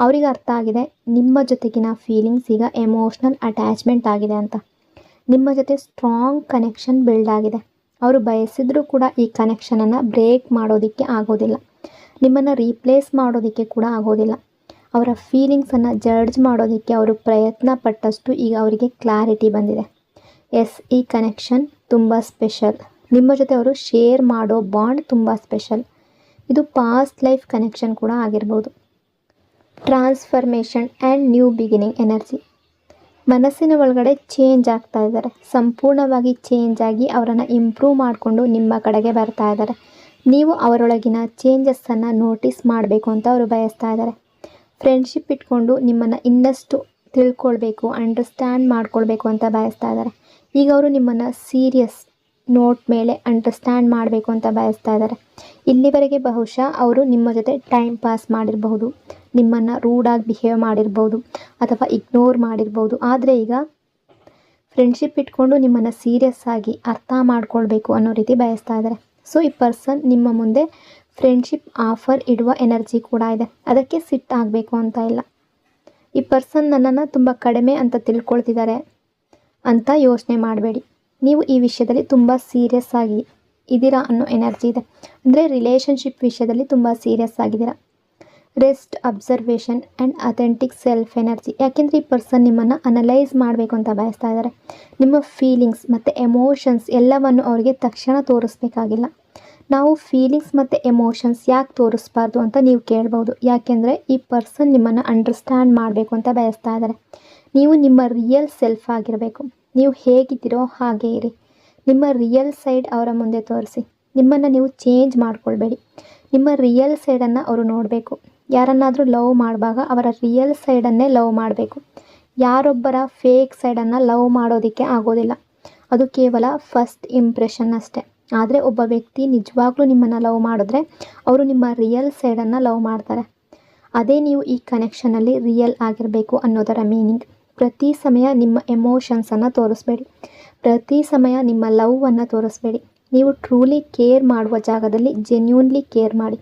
S1: ಅವರಿಗೆ ಅರ್ಥ ಆಗಿದೆ ನಿಮ್ಮ ಜೊತೆಗಿನ ಫೀಲಿಂಗ್ಸ್ ಈಗ ಎಮೋಷ್ನಲ್ ಅಟ್ಯಾಚ್ಮೆಂಟ್ ಆಗಿದೆ ಅಂತ. ನಿಮ್ಮ ಜೊತೆ ಸ್ಟ್ರಾಂಗ್ ಕನೆಕ್ಷನ್ ಬಿಲ್ಡ್ ಆಗಿದೆ. ಅವರು ಬಯಸಿದ್ರೂ ಕೂಡ ಈ ಕನೆಕ್ಷನನ್ನು ಬ್ರೇಕ್ ಮಾಡೋದಕ್ಕೆ ಆಗೋದಿಲ್ಲ. ನಿಮ್ಮನ್ನು ರೀಪ್ಲೇಸ್ ಮಾಡೋದಕ್ಕೆ ಕೂಡ ಆಗೋದಿಲ್ಲ. ಅವರ ಫೀಲಿಂಗ್ಸನ್ನು ಜಡ್ಜ್ ಮಾಡೋದಕ್ಕೆ ಅವರು ಪ್ರಯತ್ನ ಪಟ್ಟಷ್ಟು ಈಗ ಅವರಿಗೆ ಕ್ಲಾರಿಟಿ ಬಂದಿದೆ. ಎಸ್, ಈ ಕನೆಕ್ಷನ್ ತುಂಬ ಸ್ಪೆಷಲ್. ನಿಮ್ಮ ಜೊತೆ ಅವರು ಶೇರ್ ಮಾಡೋ ಬಾಂಡ್ ತುಂಬ ಸ್ಪೆಷಲ್. ಇದು ಪಾಸ್ಟ್ ಲೈಫ್ ಕನೆಕ್ಷನ್ ಕೂಡ ಆಗಿರ್ಬೋದು. Transformation and new beginning energy. ಮನಸ್ಸಿನ ಒಳಗಡೆ ಚೇಂಜ್ ಆಗ್ತಾ ಇದ್ದಾರೆ. ಸಂಪೂರ್ಣವಾಗಿ ಚೇಂಜ್ ಆಗಿ ಅವರನ್ನು ಇಂಪ್ರೂವ್ ಮಾಡಿಕೊಂಡು ನಿಮ್ಮ ಕಡೆಗೆ ಬರ್ತಾ ಇದ್ದಾರೆ. ನೀವು ಅವರೊಳಗಿನ ಚೇಂಜಸ್ಸನ್ನು ನೋಟಿಸ್ ಮಾಡಬೇಕು ಅಂತ ಅವರು ಬಯಸ್ತಾ ಇದ್ದಾರೆ. ಫ್ರೆಂಡ್ಶಿಪ್ ಇಟ್ಕೊಂಡು ನಿಮ್ಮನ್ನು ಇನ್ನಷ್ಟು ತಿಳ್ಕೊಳ್ಬೇಕು, ಅಂಡರ್ಸ್ಟ್ಯಾಂಡ್ ಮಾಡ್ಕೊಳ್ಬೇಕು ಅಂತ ಬಯಸ್ತಾ ಇದ್ದಾರೆ. ಈಗ ಅವರು ನಿಮ್ಮನ್ನು ಸೀರಿಯಸ್ ನೋಟ್ ಮೇಲೆ ಅಂಡರ್ಸ್ಟ್ಯಾಂಡ್ ಮಾಡಬೇಕು ಅಂತ ಬಯಸ್ತಾ ಇದ್ದಾರೆ. ಇಲ್ಲಿವರೆಗೆ ಬಹುಶಃ ಅವರು ನಿಮ್ಮ ಜೊತೆ ಟೈಮ್ ಪಾಸ್ ಮಾಡಿರಬಹುದು, ನಿಮ್ಮನ್ನು ರೂಡಾಗಿ ಬಿಹೇವ್ ಮಾಡಿರ್ಬೋದು ಅಥವಾ ಇಗ್ನೋರ್ ಮಾಡಿರ್ಬೋದು. ಆದರೆ ಈಗ ಫ್ರೆಂಡ್ಶಿಪ್ ಇಟ್ಕೊಂಡು ನಿಮ್ಮನ್ನು ಸೀರಿಯಸ್ ಆಗಿ ಅರ್ಥ ಮಾಡ್ಕೊಳ್ಬೇಕು ಅನ್ನೋ ರೀತಿ ಬಯಸ್ತಾ ಇದ್ದಾರೆ. ಸೊ ಈ ಪರ್ಸನ್ ನಿಮ್ಮ ಮುಂದೆ ಫ್ರೆಂಡ್ಶಿಪ್ ಆಫರ್ ಇಡುವ ಎನರ್ಜಿ ಕೂಡ ಇದೆ. ಅದಕ್ಕೆ ಸಿಟ್ಟಾಗಬೇಕು ಅಂತ ಇಲ್ಲ. ಈ ಪರ್ಸನ್ ನನ್ನನ್ನು ತುಂಬ ಕಡಿಮೆ ಅಂತ ತಿಳ್ಕೊಳ್ತಿದ್ದಾರೆ ಅಂತ ಯೋಚನೆ ಮಾಡಬೇಡಿ. ನೀವು ಈ ವಿಷಯದಲ್ಲಿ ತುಂಬ ಸೀರಿಯಸ್ ಆಗಿ ಇದ್ದೀರಾ ಅನ್ನೋ ಎನರ್ಜಿ ಇದೆ. ಅಂದರೆ ರಿಲೇಷನ್ಶಿಪ್ ವಿಷಯದಲ್ಲಿ ತುಂಬ ಸೀರಿಯಸ್ ಆಗಿದ್ದೀರಾ. Rest, observation and authentic self energy. ಯಾಕೆಂದರೆ ಈ ಪರ್ಸನ್ ನಿಮ್ಮನ್ನು ಅನಲೈಸ್ ಮಾಡಬೇಕು ಅಂತ ಬಯಸ್ತಾ ಇದ್ದಾರೆ. ನಿಮ್ಮ ಫೀಲಿಂಗ್ಸ್ ಮತ್ತು ಎಮೋಷನ್ಸ್ ಎಲ್ಲವನ್ನು ಅವರಿಗೆ ತಕ್ಷಣ ತೋರಿಸ್ಬೇಕಾಗಿಲ್ಲ. ನಾವು ಫೀಲಿಂಗ್ಸ್ ಮತ್ತು ಎಮೋಷನ್ಸ್ ಯಾಕೆ ತೋರಿಸ್ಬಾರ್ದು ಅಂತ ನೀವು ಕೇಳ್ಬೋದು. ಯಾಕೆಂದರೆ ಈ ಪರ್ಸನ್ ನಿಮ್ಮನ್ನು ಅಂಡರ್ಸ್ಟ್ಯಾಂಡ್ ಮಾಡಬೇಕು ಅಂತ ಬಯಸ್ತಾ ಇದ್ದಾರೆ. ನೀವು ನಿಮ್ಮ ರಿಯಲ್ ಸೆಲ್ಫ್ ಆಗಿರಬೇಕು. ನೀವು ಹೇಗಿದ್ದೀರೋ ಹಾಗೇ ಇರಿ. ನಿಮ್ಮ ರಿಯಲ್ ಸೈಡ್ ಅವರ ಮುಂದೆ ತೋರಿಸಿ. ನಿಮ್ಮನ್ನು ನೀವು ಚೇಂಜ್ ಮಾಡ್ಕೊಳ್ಬೇಡಿ. ನಿಮ್ಮ ರಿಯಲ್ ಸೈಡನ್ನು ಅವರು ನೋಡಬೇಕು. ಯಾರನ್ನಾದರೂ ಲವ್ ಮಾಡುವಾಗ ಅವರ ರಿಯಲ್ ಸೈಡನ್ನೇ ಲವ್ ಮಾಡಬೇಕು. ಯಾರೊಬ್ಬರ ಫೇಕ್ ಸೈಡನ್ನು ಲವ್ ಮಾಡೋದಕ್ಕೆ ಆಗೋದಿಲ್ಲ. ಅದು ಕೇವಲ ಫಸ್ಟ್ ಇಂಪ್ರೆಷನ್ ಅಷ್ಟೇ. ಆದರೆ ಒಬ್ಬ ವ್ಯಕ್ತಿ ನಿಜವಾಗ್ಲೂ ನಿಮ್ಮನ್ನು ಲವ್ ಮಾಡಿದ್ರೆ ಅವರು ನಿಮ್ಮ ರಿಯಲ್ ಸೈಡನ್ನು ಲವ್ ಮಾಡ್ತಾರೆ. ಅದೇ ನೀವು ಈ ಕನೆಕ್ಷನಲ್ಲಿ ರಿಯಲ್ ಆಗಿರಬೇಕು ಅನ್ನೋದರ ಮೀನಿಂಗ್. ಪ್ರತಿ ಸಮಯ ನಿಮ್ಮ ಎಮೋಷನ್ಸನ್ನು ತೋರಿಸ್ಬೇಡಿ. ಪ್ರತಿ ಸಮಯ ನಿಮ್ಮ ಲವ್ವನ್ನು ತೋರಿಸ್ಬೇಡಿ. ನೀವು ಟ್ರೂಲಿ ಕೇರ್ ಮಾಡುವ ಜಾಗದಲ್ಲಿ ಜೆನ್ಯೂನ್ಲಿ ಕೇರ್ ಮಾಡಿ.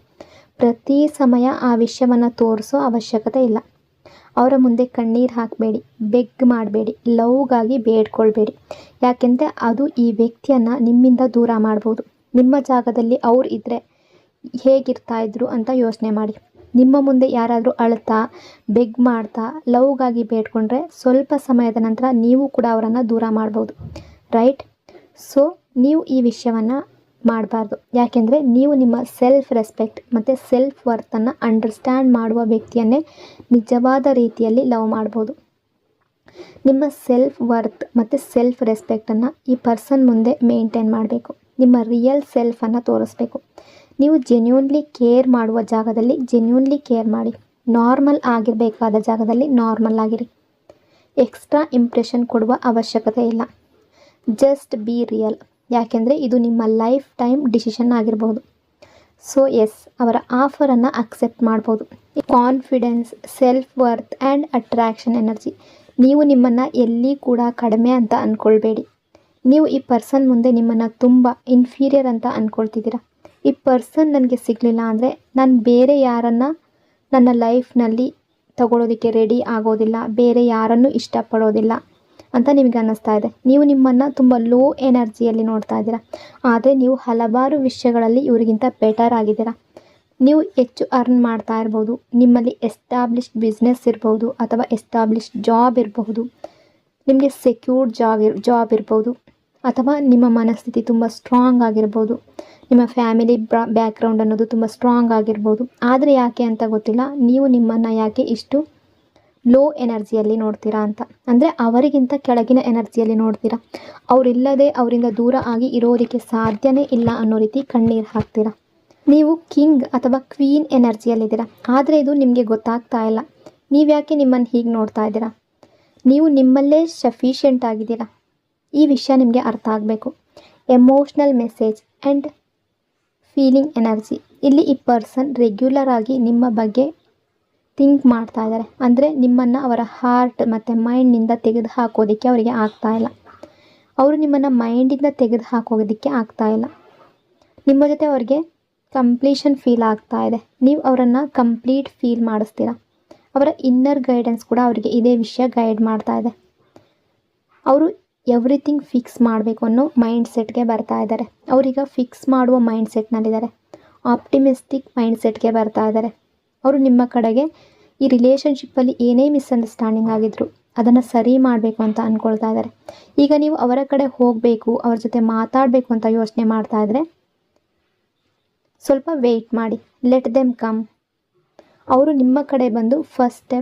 S1: ಪ್ರತಿ ಸಮಯ ಆ ವಿಷಯವನ್ನು ತೋರಿಸೋ ಅವಶ್ಯಕತೆ ಇಲ್ಲ. ಅವರ ಮುಂದೆ ಕಣ್ಣೀರು ಹಾಕಬೇಡಿ, ಬೆಗ್ ಮಾಡಬೇಡಿ, ಲವ್ಗಾಗಿ ಬೇಡ್ಕೊಳ್ಬೇಡಿ. ಯಾಕೆಂದರೆ ಅದು ಈ ವ್ಯಕ್ತಿಯನ್ನು ನಿಮ್ಮಿಂದ ದೂರ ಮಾಡ್ಬೋದು. ನಿಮ್ಮ ಜಾಗದಲ್ಲಿ ಅವ್ರು ಇದ್ದರೆ ಹೇಗಿರ್ತಾಯಿದ್ರು ಅಂತ ಯೋಚನೆ ಮಾಡಿ. ನಿಮ್ಮ ಮುಂದೆ ಯಾರಾದರೂ ಅಳ್ತಾ ಬೆಗ್ ಮಾಡ್ತಾ ಲವ್ಗಾಗಿ ಬೇಡ್ಕೊಂಡ್ರೆ ಸ್ವಲ್ಪ ಸಮಯದ ನಂತರ ನೀವು ಕೂಡ ಅವರನ್ನು ದೂರ ಮಾಡ್ಬೋದು. ರೈಟ್? ಸೊ ನೀವು ಈ ವಿಷಯವನ್ನು ಮಾಡಬಾರ್ದು. ಯಾಕೆಂದರೆ ನೀವು ನಿಮ್ಮ ಸೆಲ್ಫ್ ರೆಸ್ಪೆಕ್ಟ್ ಮತ್ತು ಸೆಲ್ಫ್ ವರ್ತನ್ನು ಅಂಡರ್ಸ್ಟ್ಯಾಂಡ್ ಮಾಡುವ ವ್ಯಕ್ತಿಯನ್ನೇ ನಿಜವಾದ ರೀತಿಯಲ್ಲಿ ಲವ್ ಮಾಡ್ಬೋದು. ನಿಮ್ಮ ಸೆಲ್ಫ್ ವರ್ತ್ ಮತ್ತು ಸೆಲ್ಫ್ ರೆಸ್ಪೆಕ್ಟನ್ನು ಈ ಪರ್ಸನ್ ಮುಂದೆ ಮೇಂಟೈನ್ ಮಾಡಬೇಕು. ನಿಮ್ಮ ರಿಯಲ್ ಸೆಲ್ಫನ್ನು ತೋರಿಸ್ಬೇಕು. ನೀವು ಜೆನ್ಯೂನ್ಲಿ ಕೇರ್ ಮಾಡುವ ಜಾಗದಲ್ಲಿ ಜೆನ್ಯೂನ್ಲಿ ಕೇರ್ ಮಾಡಿ. ನಾರ್ಮಲ್ ಆಗಿರಬೇಕಾದ ಜಾಗದಲ್ಲಿ ನಾರ್ಮಲ್ ಆಗಿರಿ. ಎಕ್ಸ್ಟ್ರಾ ಇಂಪ್ರೆಷನ್ ಕೊಡುವ ಅವಶ್ಯಕತೆ ಇಲ್ಲ. Just B real. ಯಾಕೆಂದರೆ ಇದು ನಿಮ್ಮ ಲೈಫ್ ಟೈಮ್ ಡಿಸಿಷನ್ ಆಗಿರ್ಬೋದು. ಸೊ ಎಸ್, ಅವರ ಆಫರನ್ನು ಅಕ್ಸೆಪ್ಟ್ ಮಾಡ್ಬೋದು. Confidence, self worth and attraction energy. ನೀವು ನಿಮ್ಮನ್ನು ಎಲ್ಲಿ ಕೂಡ ಕಡಿಮೆ ಅಂತ ಅಂದ್ಕೊಳ್ಬೇಡಿ. ನೀವು ಈ ಪರ್ಸನ್ ಮುಂದೆ ನಿಮ್ಮನ್ನು ತುಂಬ ಇನ್ಫೀರಿಯರ್ ಅಂತ ಅಂದ್ಕೊಳ್ತಿದ್ದೀರಾ. ಈ ಪರ್ಸನ್ ನನಗೆ ಸಿಗಲಿಲ್ಲ ಅಂದರೆ ನಾನು ಬೇರೆ ಯಾರನ್ನು ನನ್ನ ಲೈಫ್ನಲ್ಲಿ ತಗೊಳ್ಳೋದಕ್ಕೆ ರೆಡಿ ಆಗೋದಿಲ್ಲ, ಬೇರೆ ಯಾರನ್ನು ಇಷ್ಟಪಡೋದಿಲ್ಲ ಅಂತ ನಿಮಗೆ ಅನ್ನಿಸ್ತಾ ಇದೆ. ನೀವು ನಿಮ್ಮನ್ನು ತುಂಬ ಲೋ ಎನರ್ಜಿಯಲ್ಲಿ ನೋಡ್ತಾ ಇದ್ದೀರಾ. ಆದರೆ ನೀವು ಹಲವಾರು ವಿಷಯಗಳಲ್ಲಿ ಇವರಿಗಿಂತ ಬೆಟರ್ ಆಗಿದ್ದೀರಾ. ನೀವು ಹೆಚ್ಚು ಅರ್ನ್ ಮಾಡ್ತಾ ಇರ್ಬೋದು. ನಿಮ್ಮಲ್ಲಿ ಎಸ್ಟಾಬ್ಲಿಷ್ಡ್ ಬಿಸ್ನೆಸ್ ಇರ್ಬೋದು ಅಥವಾ ಎಸ್ಟಾಬ್ಲಿಷ್ಡ್ ಜಾಬ್ ಇರಬಹುದು. ನಿಮಗೆ ಸೆಕ್ಯೂರ್ಡ್ ಜಾಬ್ ಇರ್ಬೋದು ಅಥವಾ ನಿಮ್ಮ ಮನಸ್ಥಿತಿ ತುಂಬ ಸ್ಟ್ರಾಂಗ್ ಆಗಿರ್ಬೋದು. ನಿಮ್ಮ ಫ್ಯಾಮಿಲಿ ಬ್ಯಾಕ್ಗ್ರೌಂಡ್ ಅನ್ನೋದು ತುಂಬ ಸ್ಟ್ರಾಂಗ್ ಆಗಿರ್ಬೋದು. ಆದರೆ ಯಾಕೆ ಅಂತ ಗೊತ್ತಿಲ್ಲ, ನೀವು ನಿಮ್ಮನ್ನು ಯಾಕೆ ಇಷ್ಟು ಲೋ ಎನರ್ಜಿಯಲ್ಲಿ ನೋಡ್ತೀರಾ ಅಂತ. ಅಂದರೆ ಅವರಿಗಿಂತ ಕೆಳಗಿನ ಎನರ್ಜಿಯಲ್ಲಿ ನೋಡ್ತೀರಾ. ಅವರಿಲ್ಲದೆ ಅವರಿಂದ ದೂರ ಆಗಿ ಇರೋದಕ್ಕೆ ಸಾಧ್ಯನೇ ಇಲ್ಲ ಅನ್ನೋ ರೀತಿ ಕಣ್ಣೀರು ಹಾಕ್ತೀರಾ. ನೀವು ಕಿಂಗ್ ಅಥವಾ ಕ್ವೀನ್ ಎನರ್ಜಿಯಲ್ಲಿದ್ದೀರಾ. ಆದರೆ ಇದು ನಿಮಗೆ ಗೊತ್ತಾಗ್ತಾ ಇಲ್ಲ. ನೀವು ಯಾಕೆ ನಿಮ್ಮನ್ನು ಹೀಗೆ ನೋಡ್ತಾ ಇದ್ದೀರಾ? ನೀವು ನಿಮ್ಮಲ್ಲೇ ಸಫಿಷಿಯೆಂಟ್ ಆಗಿದ್ದೀರಾ. ಈ ವಿಷಯ ನಿಮಗೆ ಅರ್ಥ ಆಗಬೇಕು. Emotional message and feeling energy. ಇಲ್ಲಿ ಈ ಪರ್ಸನ್ ರೆಗ್ಯುಲರ್ ಆಗಿ ನಿಮ್ಮ ಬಗ್ಗೆ ಥಿಂಕ್ ಮಾಡ್ತಾ ಇದ್ದಾರೆ. ಅಂದರೆ ನಿಮ್ಮನ್ನು ಅವರ ಹಾರ್ಟ್ ಮತ್ತು ಮೈಂಡ್ನಿಂದ ತೆಗೆದು ಹಾಕೋದಕ್ಕೆ ಅವರಿಗೆ ಆಗ್ತಾ ಇಲ್ಲ. ಅವರು ನಿಮ್ಮನ್ನು ಮೈಂಡಿಂದ ತೆಗೆದು ಹಾಕೋದಕ್ಕೆ ಆಗ್ತಾ ಇಲ್ಲ. ನಿಮ್ಮ ಜೊತೆ ಅವ್ರಿಗೆ ಕಂಪ್ಲೀಷನ್ ಫೀಲ್ ಆಗ್ತಾ ಇದೆ. ನೀವು ಅವರನ್ನು ಕಂಪ್ಲೀಟ್ ಫೀಲ್ ಮಾಡಿಸ್ತೀರಾ. ಅವರ ಇನ್ನರ್ ಗೈಡೆನ್ಸ್ ಕೂಡ ಅವರಿಗೆ ಇದೇ ವಿಷಯ ಗೈಡ್ ಮಾಡ್ತಾ ಇದೆ. ಅವರು ಎವ್ರಿಥಿಂಗ್ ಫಿಕ್ಸ್ ಮಾಡಬೇಕು ಅನ್ನೋ ಮೈಂಡ್ ಸೆಟ್ಗೆ ಬರ್ತಾ ಇದ್ದಾರೆ. ಅವರೀಗ ಫಿಕ್ಸ್ ಮಾಡುವ ಮೈಂಡ್ ಸೆಟ್ನಲ್ಲಿದ್ದಾರೆ. ಆಪ್ಟಿಮಿಸ್ಟಿಕ್ ಮೈಂಡ್ ಸೆಟ್ಗೆ ಬರ್ತಾ ಇದ್ದಾರೆ. ಅವರು ನಿಮ್ಮ ಕಡೆಗೆ ಈ ರಿಲೇಷನ್ಶಿಪ್ಪಲ್ಲಿ ಏನೇ ಮಿಸ್ಅಂಡರ್ಸ್ಟ್ಯಾಂಡಿಂಗ್ ಆಗಿದ್ರು ಅದನ್ನು ಸರಿ ಮಾಡಬೇಕು ಅಂತ ಅಂದ್ಕೊಳ್ತಾ ಇದ್ದಾರೆ. ಈಗ ನೀವು ಅವರ ಕಡೆ ಹೋಗಬೇಕು, ಅವ್ರ ಜೊತೆ ಮಾತಾಡಬೇಕು ಅಂತ ಯೋಚನೆ ಮಾಡ್ತಾ ಇದ್ದರೆ ಸ್ವಲ್ಪ ವೆಯ್ಟ್ ಮಾಡಿ. Let them come. ಅವರು ನಿಮ್ಮ ಕಡೆ ಬಂದು ಫಸ್ಟ್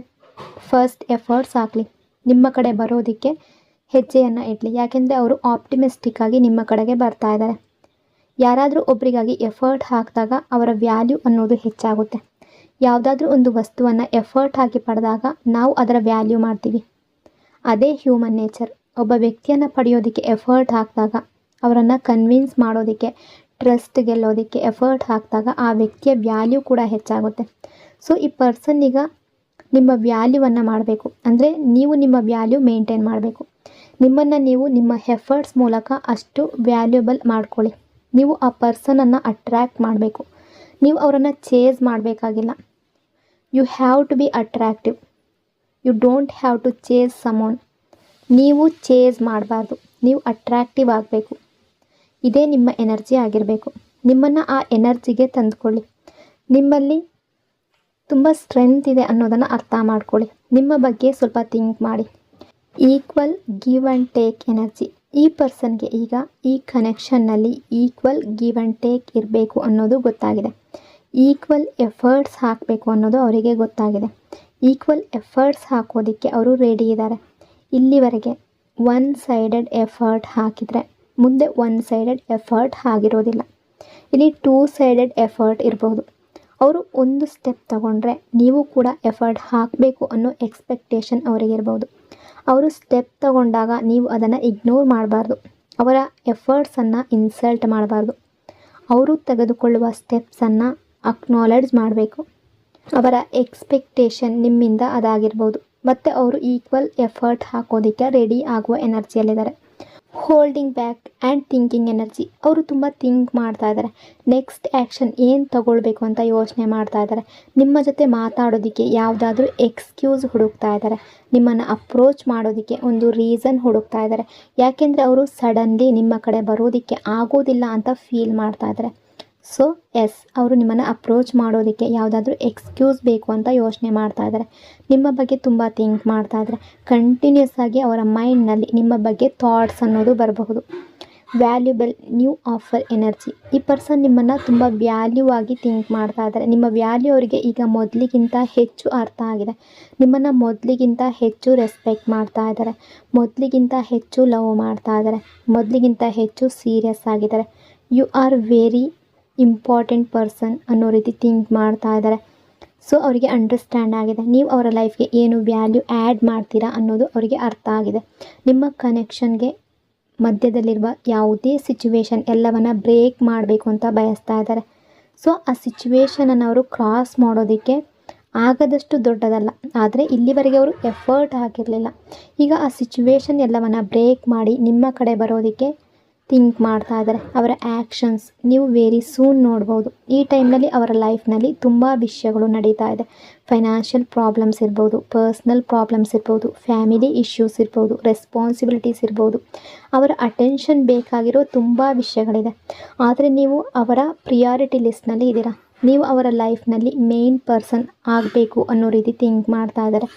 S1: ಎಫರ್ಟ್ಸ್ ಹಾಕಲಿ. ನಿಮ್ಮ ಕಡೆ ಬರೋದಕ್ಕೆ ಹೆಜ್ಜೆಯನ್ನು ಇಡಲಿ. ಯಾಕೆಂದರೆ ಅವರು ಆಪ್ಟಿಮಿಸ್ಟಿಕ್ ಆಗಿ ನಿಮ್ಮ ಕಡೆಗೆ ಬರ್ತಾ ಇದ್ದಾರೆ. ಯಾರಾದರೂ ಒಬ್ಬರಿಗಾಗಿ ಎಫರ್ಟ್ ಹಾಕಿದಾಗ ಅವರ ವ್ಯಾಲ್ಯೂ ಅನ್ನೋದು ಹೆಚ್ಚಾಗುತ್ತೆ. ಯಾವುದಾದ್ರೂ ಒಂದು ವಸ್ತುವನ್ನು ಎಫರ್ಟ್ ಹಾಕಿ ಪಡೆದಾಗ ನಾವು ಅದರ ವ್ಯಾಲ್ಯೂ ಮಾಡ್ತೀವಿ. ಅದೇ ಹ್ಯೂಮನ್ ನೇಚರ್. ಒಬ್ಬ ವ್ಯಕ್ತಿಯನ್ನು ಪಡೆಯೋದಕ್ಕೆ ಎಫರ್ಟ್ ಹಾಕಿದಾಗ, ಅವರನ್ನು ಕನ್ವಿನ್ಸ್ ಮಾಡೋದಕ್ಕೆ, ಟ್ರಸ್ಟ್ ಗೆಲ್ಲೋದಕ್ಕೆ ಎಫರ್ಟ್ ಹಾಕಿದಾಗ ಆ ವ್ಯಕ್ತಿಯ ವ್ಯಾಲ್ಯೂ ಕೂಡ ಹೆಚ್ಚಾಗುತ್ತೆ. ಸೊ ಈ ಪರ್ಸನ್ ಈಗ ನಿಮ್ಮ ವ್ಯಾಲ್ಯೂವನ್ನು ಮಾಡಬೇಕು. ಅಂದರೆ ನೀವು ನಿಮ್ಮ ವ್ಯಾಲ್ಯೂ ಮೇಂಟೈನ್ ಮಾಡಬೇಕು. ನಿಮ್ಮನ್ನು ನೀವು ನಿಮ್ಮ ಎಫರ್ಟ್ಸ್ ಮೂಲಕ ಅಷ್ಟು ವ್ಯಾಲ್ಯೂಬಲ್ ಮಾಡ್ಕೊಳ್ಳಿ. ನೀವು ಆ ಪರ್ಸನನ್ನು ಅಟ್ರ್ಯಾಕ್ಟ್ ಮಾಡಬೇಕು. ನೀವು ಅವರನ್ನು ಚೇಸ್ ಮಾಡಬೇಕಾಗಿಲ್ಲ. You have to be attractive. You don't have to chase someone. ನೀವು ಚೇಸ್ ಮಾಡಬಾರ್ದು, ನೀವು ಅಟ್ರ್ಯಾಕ್ಟಿವ್ ಆಗಬೇಕು. ಇದೇ ನಿಮ್ಮ ಎನರ್ಜಿ ಆಗಿರಬೇಕು. ನಿಮ್ಮನ್ನು ಆ ಎನರ್ಜಿಗೆ ತಂದುಕೊಳ್ಳಿ. ನಿಮ್ಮಲ್ಲಿ ತುಂಬ ಸ್ಟ್ರೆಂತ್ ಇದೆ ಅನ್ನೋದನ್ನು ಅರ್ಥ ಮಾಡ್ಕೊಳ್ಳಿ. ನಿಮ್ಮ ಬಗ್ಗೆ ಸ್ವಲ್ಪ ಥಿಂಕ್ ಮಾಡಿ. Equal give and take energy. ಈ ಪರ್ಸನ್ಗೆ ಈಗ ಈ ಕನೆಕ್ಷನ್ನಲ್ಲಿ ಈಕ್ವಲ್ ಗಿವ್ ಆ್ಯಂಡ್ ಟೇಕ್ ಇರಬೇಕು ಅನ್ನೋದು ಗೊತ್ತಾಗಿದೆ. ಈಕ್ವಲ್ ಎಫರ್ಟ್ಸ್ ಹಾಕಬೇಕು ಅನ್ನೋದು ಅವರಿಗೆ ಗೊತ್ತಾಗಿದೆ. ಈಕ್ವಲ್ ಎಫರ್ಟ್ಸ್ ಹಾಕೋದಕ್ಕೆ ಅವರು ರೆಡಿ ಇದ್ದಾರೆ. ಇಲ್ಲಿವರೆಗೆ ಒನ್ ಸೈಡೆಡ್ ಎಫರ್ಟ್ ಹಾಕಿದರೆ ಮುಂದೆ ಒನ್ ಸೈಡೆಡ್ ಎಫರ್ಟ್ ಆಗಿರೋದಿಲ್ಲ. ಇಲ್ಲಿ 2 ಸೈಡೆಡ್ ಎಫರ್ಟ್ ಇರ್ಬೋದು. ಅವರು ಒಂದು ಸ್ಟೆಪ್ ತಗೊಂಡ್ರೆ ನೀವು ಕೂಡ ಎಫರ್ಟ್ ಹಾಕಬೇಕು ಅನ್ನೋ ಎಕ್ಸ್ಪೆಕ್ಟೇಷನ್ ಅವರಿಗಿರ್ಬೋದು. ಅವರು ಸ್ಟೆಪ್ ತಗೊಂಡಾಗ ನೀವು ಅದನ್ನು ಇಗ್ನೋರ್ ಮಾಡಬಾರ್ದು. ಅವರ ಎಫರ್ಟ್ಸನ್ನು ಇನ್ಸಲ್ಟ್ ಮಾಡಬಾರ್ದು. ಅವರು ತೆಗೆದುಕೊಳ್ಳುವ ಸ್ಟೆಪ್ಸನ್ನು ಅಕ್ನಾಲೆಡ್ಜ್ ಮಾಡಬೇಕು. ಅವರ ಎಕ್ಸ್ಪೆಕ್ಟೇಷನ್ ನಿಮ್ಮಿಂದ ಅದಾಗಿರ್ಬೋದು. ಮತ್ತು ಅವರು ಈಕ್ವಲ್ ಎಫರ್ಟ್ ಹಾಕೋದಕ್ಕೆ ರೆಡಿ ಆಗುವ ಎನರ್ಜಿಯಲ್ಲಿದ್ದಾರೆ. Holding back and thinking energy. ಅವರು ತುಂಬ ಥಿಂಕ್ ಮಾಡ್ತಾ ಇದ್ದಾರೆ. ನೆಕ್ಸ್ಟ್ ಆ್ಯಕ್ಷನ್ ಏನು ತಗೊಳ್ಬೇಕು ಅಂತ ಯೋಚನೆ ಮಾಡ್ತಾ ಇದ್ದಾರೆ. ನಿಮ್ಮ ಜೊತೆ ಮಾತಾಡೋದಕ್ಕೆ ಯಾವುದಾದ್ರೂ ಎಕ್ಸ್ಕ್ಯೂಸ್ ಹುಡುಕ್ತಾ ಇದ್ದಾರೆ. ನಿಮ್ಮನ್ನು ಅಪ್ರೋಚ್ ಮಾಡೋದಕ್ಕೆ ಒಂದು ರೀಸನ್ ಹುಡುಕ್ತಾ ಇದ್ದಾರೆ. ಯಾಕೆಂದರೆ ಅವರು ಸಡನ್ಲಿ ನಿಮ್ಮ ಕಡೆ ಬರೋದಕ್ಕೆ ಆಗೋದಿಲ್ಲ ಅಂತ ಫೀಲ್ ಮಾಡ್ತಾ ಇದ್ದಾರೆ. ಸೊ ಎಸ್, ಅವರು ನಿಮ್ಮನ್ನು ಅಪ್ರೋಚ್ ಮಾಡೋದಕ್ಕೆ ಯಾವುದಾದ್ರೂ ಎಕ್ಸ್ಕ್ಯೂಸ್ ಬೇಕು ಅಂತ ಯೋಚನೆ ಮಾಡ್ತಾ ಇದ್ದಾರೆ. ನಿಮ್ಮ ಬಗ್ಗೆ ತುಂಬ ಥಿಂಕ್ ಮಾಡ್ತಾ ಇದ್ದಾರೆ. ಕಂಟಿನ್ಯೂಸ್ ಆಗಿ ಅವರ ಮೈಂಡ್ನಲ್ಲಿ ನಿಮ್ಮ ಬಗ್ಗೆ ಥಾಟ್ಸ್ ಅನ್ನೋದು ಬರಬಹುದು. Valuable new offer energy. ಈ ಪರ್ಸನ್ ನಿಮ್ಮನ್ನು ತುಂಬ ವ್ಯಾಲ್ಯೂ ಆಗಿ ಥಿಂಕ್ ಮಾಡ್ತಾ ಇದ್ದಾರೆ. ನಿಮ್ಮ ವ್ಯಾಲ್ಯೂ ಅವರಿಗೆ ಈಗ ಮೊದಲಿಗಿಂತ ಹೆಚ್ಚು ಅರ್ಥ ಆಗಿದೆ. ನಿಮ್ಮನ್ನು ಮೊದಲಿಗಿಂತ ಹೆಚ್ಚು ರೆಸ್ಪೆಕ್ಟ್ ಮಾಡ್ತಾ ಇದ್ದಾರೆ. ಮೊದಲಿಗಿಂತ ಹೆಚ್ಚು ಲವ್ ಮಾಡ್ತಾ ಇದ್ದಾರೆ. ಮೊದಲಿಗಿಂತ ಹೆಚ್ಚು ಸೀರಿಯಸ್ ಆಗಿದ್ದಾರೆ. You are very important person ಅನ್ನೋ ರೀತಿ ಥಿಂಕ್ ಮಾಡ್ತಾ ಇದ್ದಾರೆ. ಸೊ ಅವರಿಗೆ ಅಂಡರ್ಸ್ಟ್ಯಾಂಡ್ ಆಗಿದೆ ನೀವು ಅವರ ಲೈಫ್ಗೆ ಏನು ವ್ಯಾಲ್ಯೂ ಆ್ಯಡ್ ಮಾಡ್ತೀರಾ ಅನ್ನೋದು ಅವರಿಗೆ ಅರ್ಥ ಆಗಿದೆ. ನಿಮ್ಮ ಕನೆಕ್ಷನ್ಗೆ ಮಧ್ಯದಲ್ಲಿರುವ ಯಾವುದೇ ಸಿಚುವೇಶನ್ ಎಲ್ಲವನ್ನು ಬ್ರೇಕ್ ಮಾಡಬೇಕು ಅಂತ ಬಯಸ್ತಾ ಇದ್ದಾರೆ. ಸೊ ಆ ಸಿಚುವೇಶನನ್ನು ಅವರು ಕ್ರಾಸ್ ಮಾಡೋದಕ್ಕೆ ಆಗದಷ್ಟು ದೊಡ್ಡದಲ್ಲ. ಆದರೆ ಇಲ್ಲಿವರೆಗೆ ಅವರು ಎಫರ್ಟ್ ಹಾಕಿರಲಿಲ್ಲ. ಈಗ ಆ ಸಿಚುವೇಶನ್ ಎಲ್ಲವನ್ನು ಬ್ರೇಕ್ ಮಾಡಿ ನಿಮ್ಮ ಕಡೆ ಬರೋದಕ್ಕೆ ಥಿಂಕ್ ಮಾಡ್ತಾ ಇದ್ದಾರೆ. ಅವರ ಆ್ಯಕ್ಷನ್ಸ್ ನೀವು ವೆರಿ ಸೂನ್ ನೋಡ್ಬೋದು. ಈ ಟೈಮ್ನಲ್ಲಿ ಅವರ ಲೈಫ್ನಲ್ಲಿ ತುಂಬ ವಿಷಯಗಳು ನಡೀತಾ ಇದೆ. ಫೈನಾನ್ಷಿಯಲ್ ಪ್ರಾಬ್ಲಮ್ಸ್ ಇರ್ಬೋದು, ಪರ್ಸ್ನಲ್ ಪ್ರಾಬ್ಲಮ್ಸ್ ಇರ್ಬೋದು, ಫ್ಯಾಮಿಲಿ ಇಶ್ಯೂಸ್ ಇರ್ಬೋದು, ರೆಸ್ಪಾನ್ಸಿಬಿಲಿಟೀಸ್ ಇರ್ಬೋದು. ಅವರ ಅಟೆನ್ಷನ್ ಬೇಕಾಗಿರೋ ತುಂಬ ವಿಷಯಗಳಿದೆ. ಆದರೆ ನೀವು ಅವರ ಪ್ರಿಯಾರಿಟಿ ಲಿಸ್ಟ್ನಲ್ಲಿ ಇದ್ದೀರಾ. ನೀವು ಅವರ ಲೈಫ್ನಲ್ಲಿ ಮೇನ್ ಪರ್ಸನ್ ಆಗಬೇಕು ಅನ್ನೋ ರೀತಿ ಥಿಂಕ್ ಮಾಡ್ತಾ ಇದ್ದಾರೆ.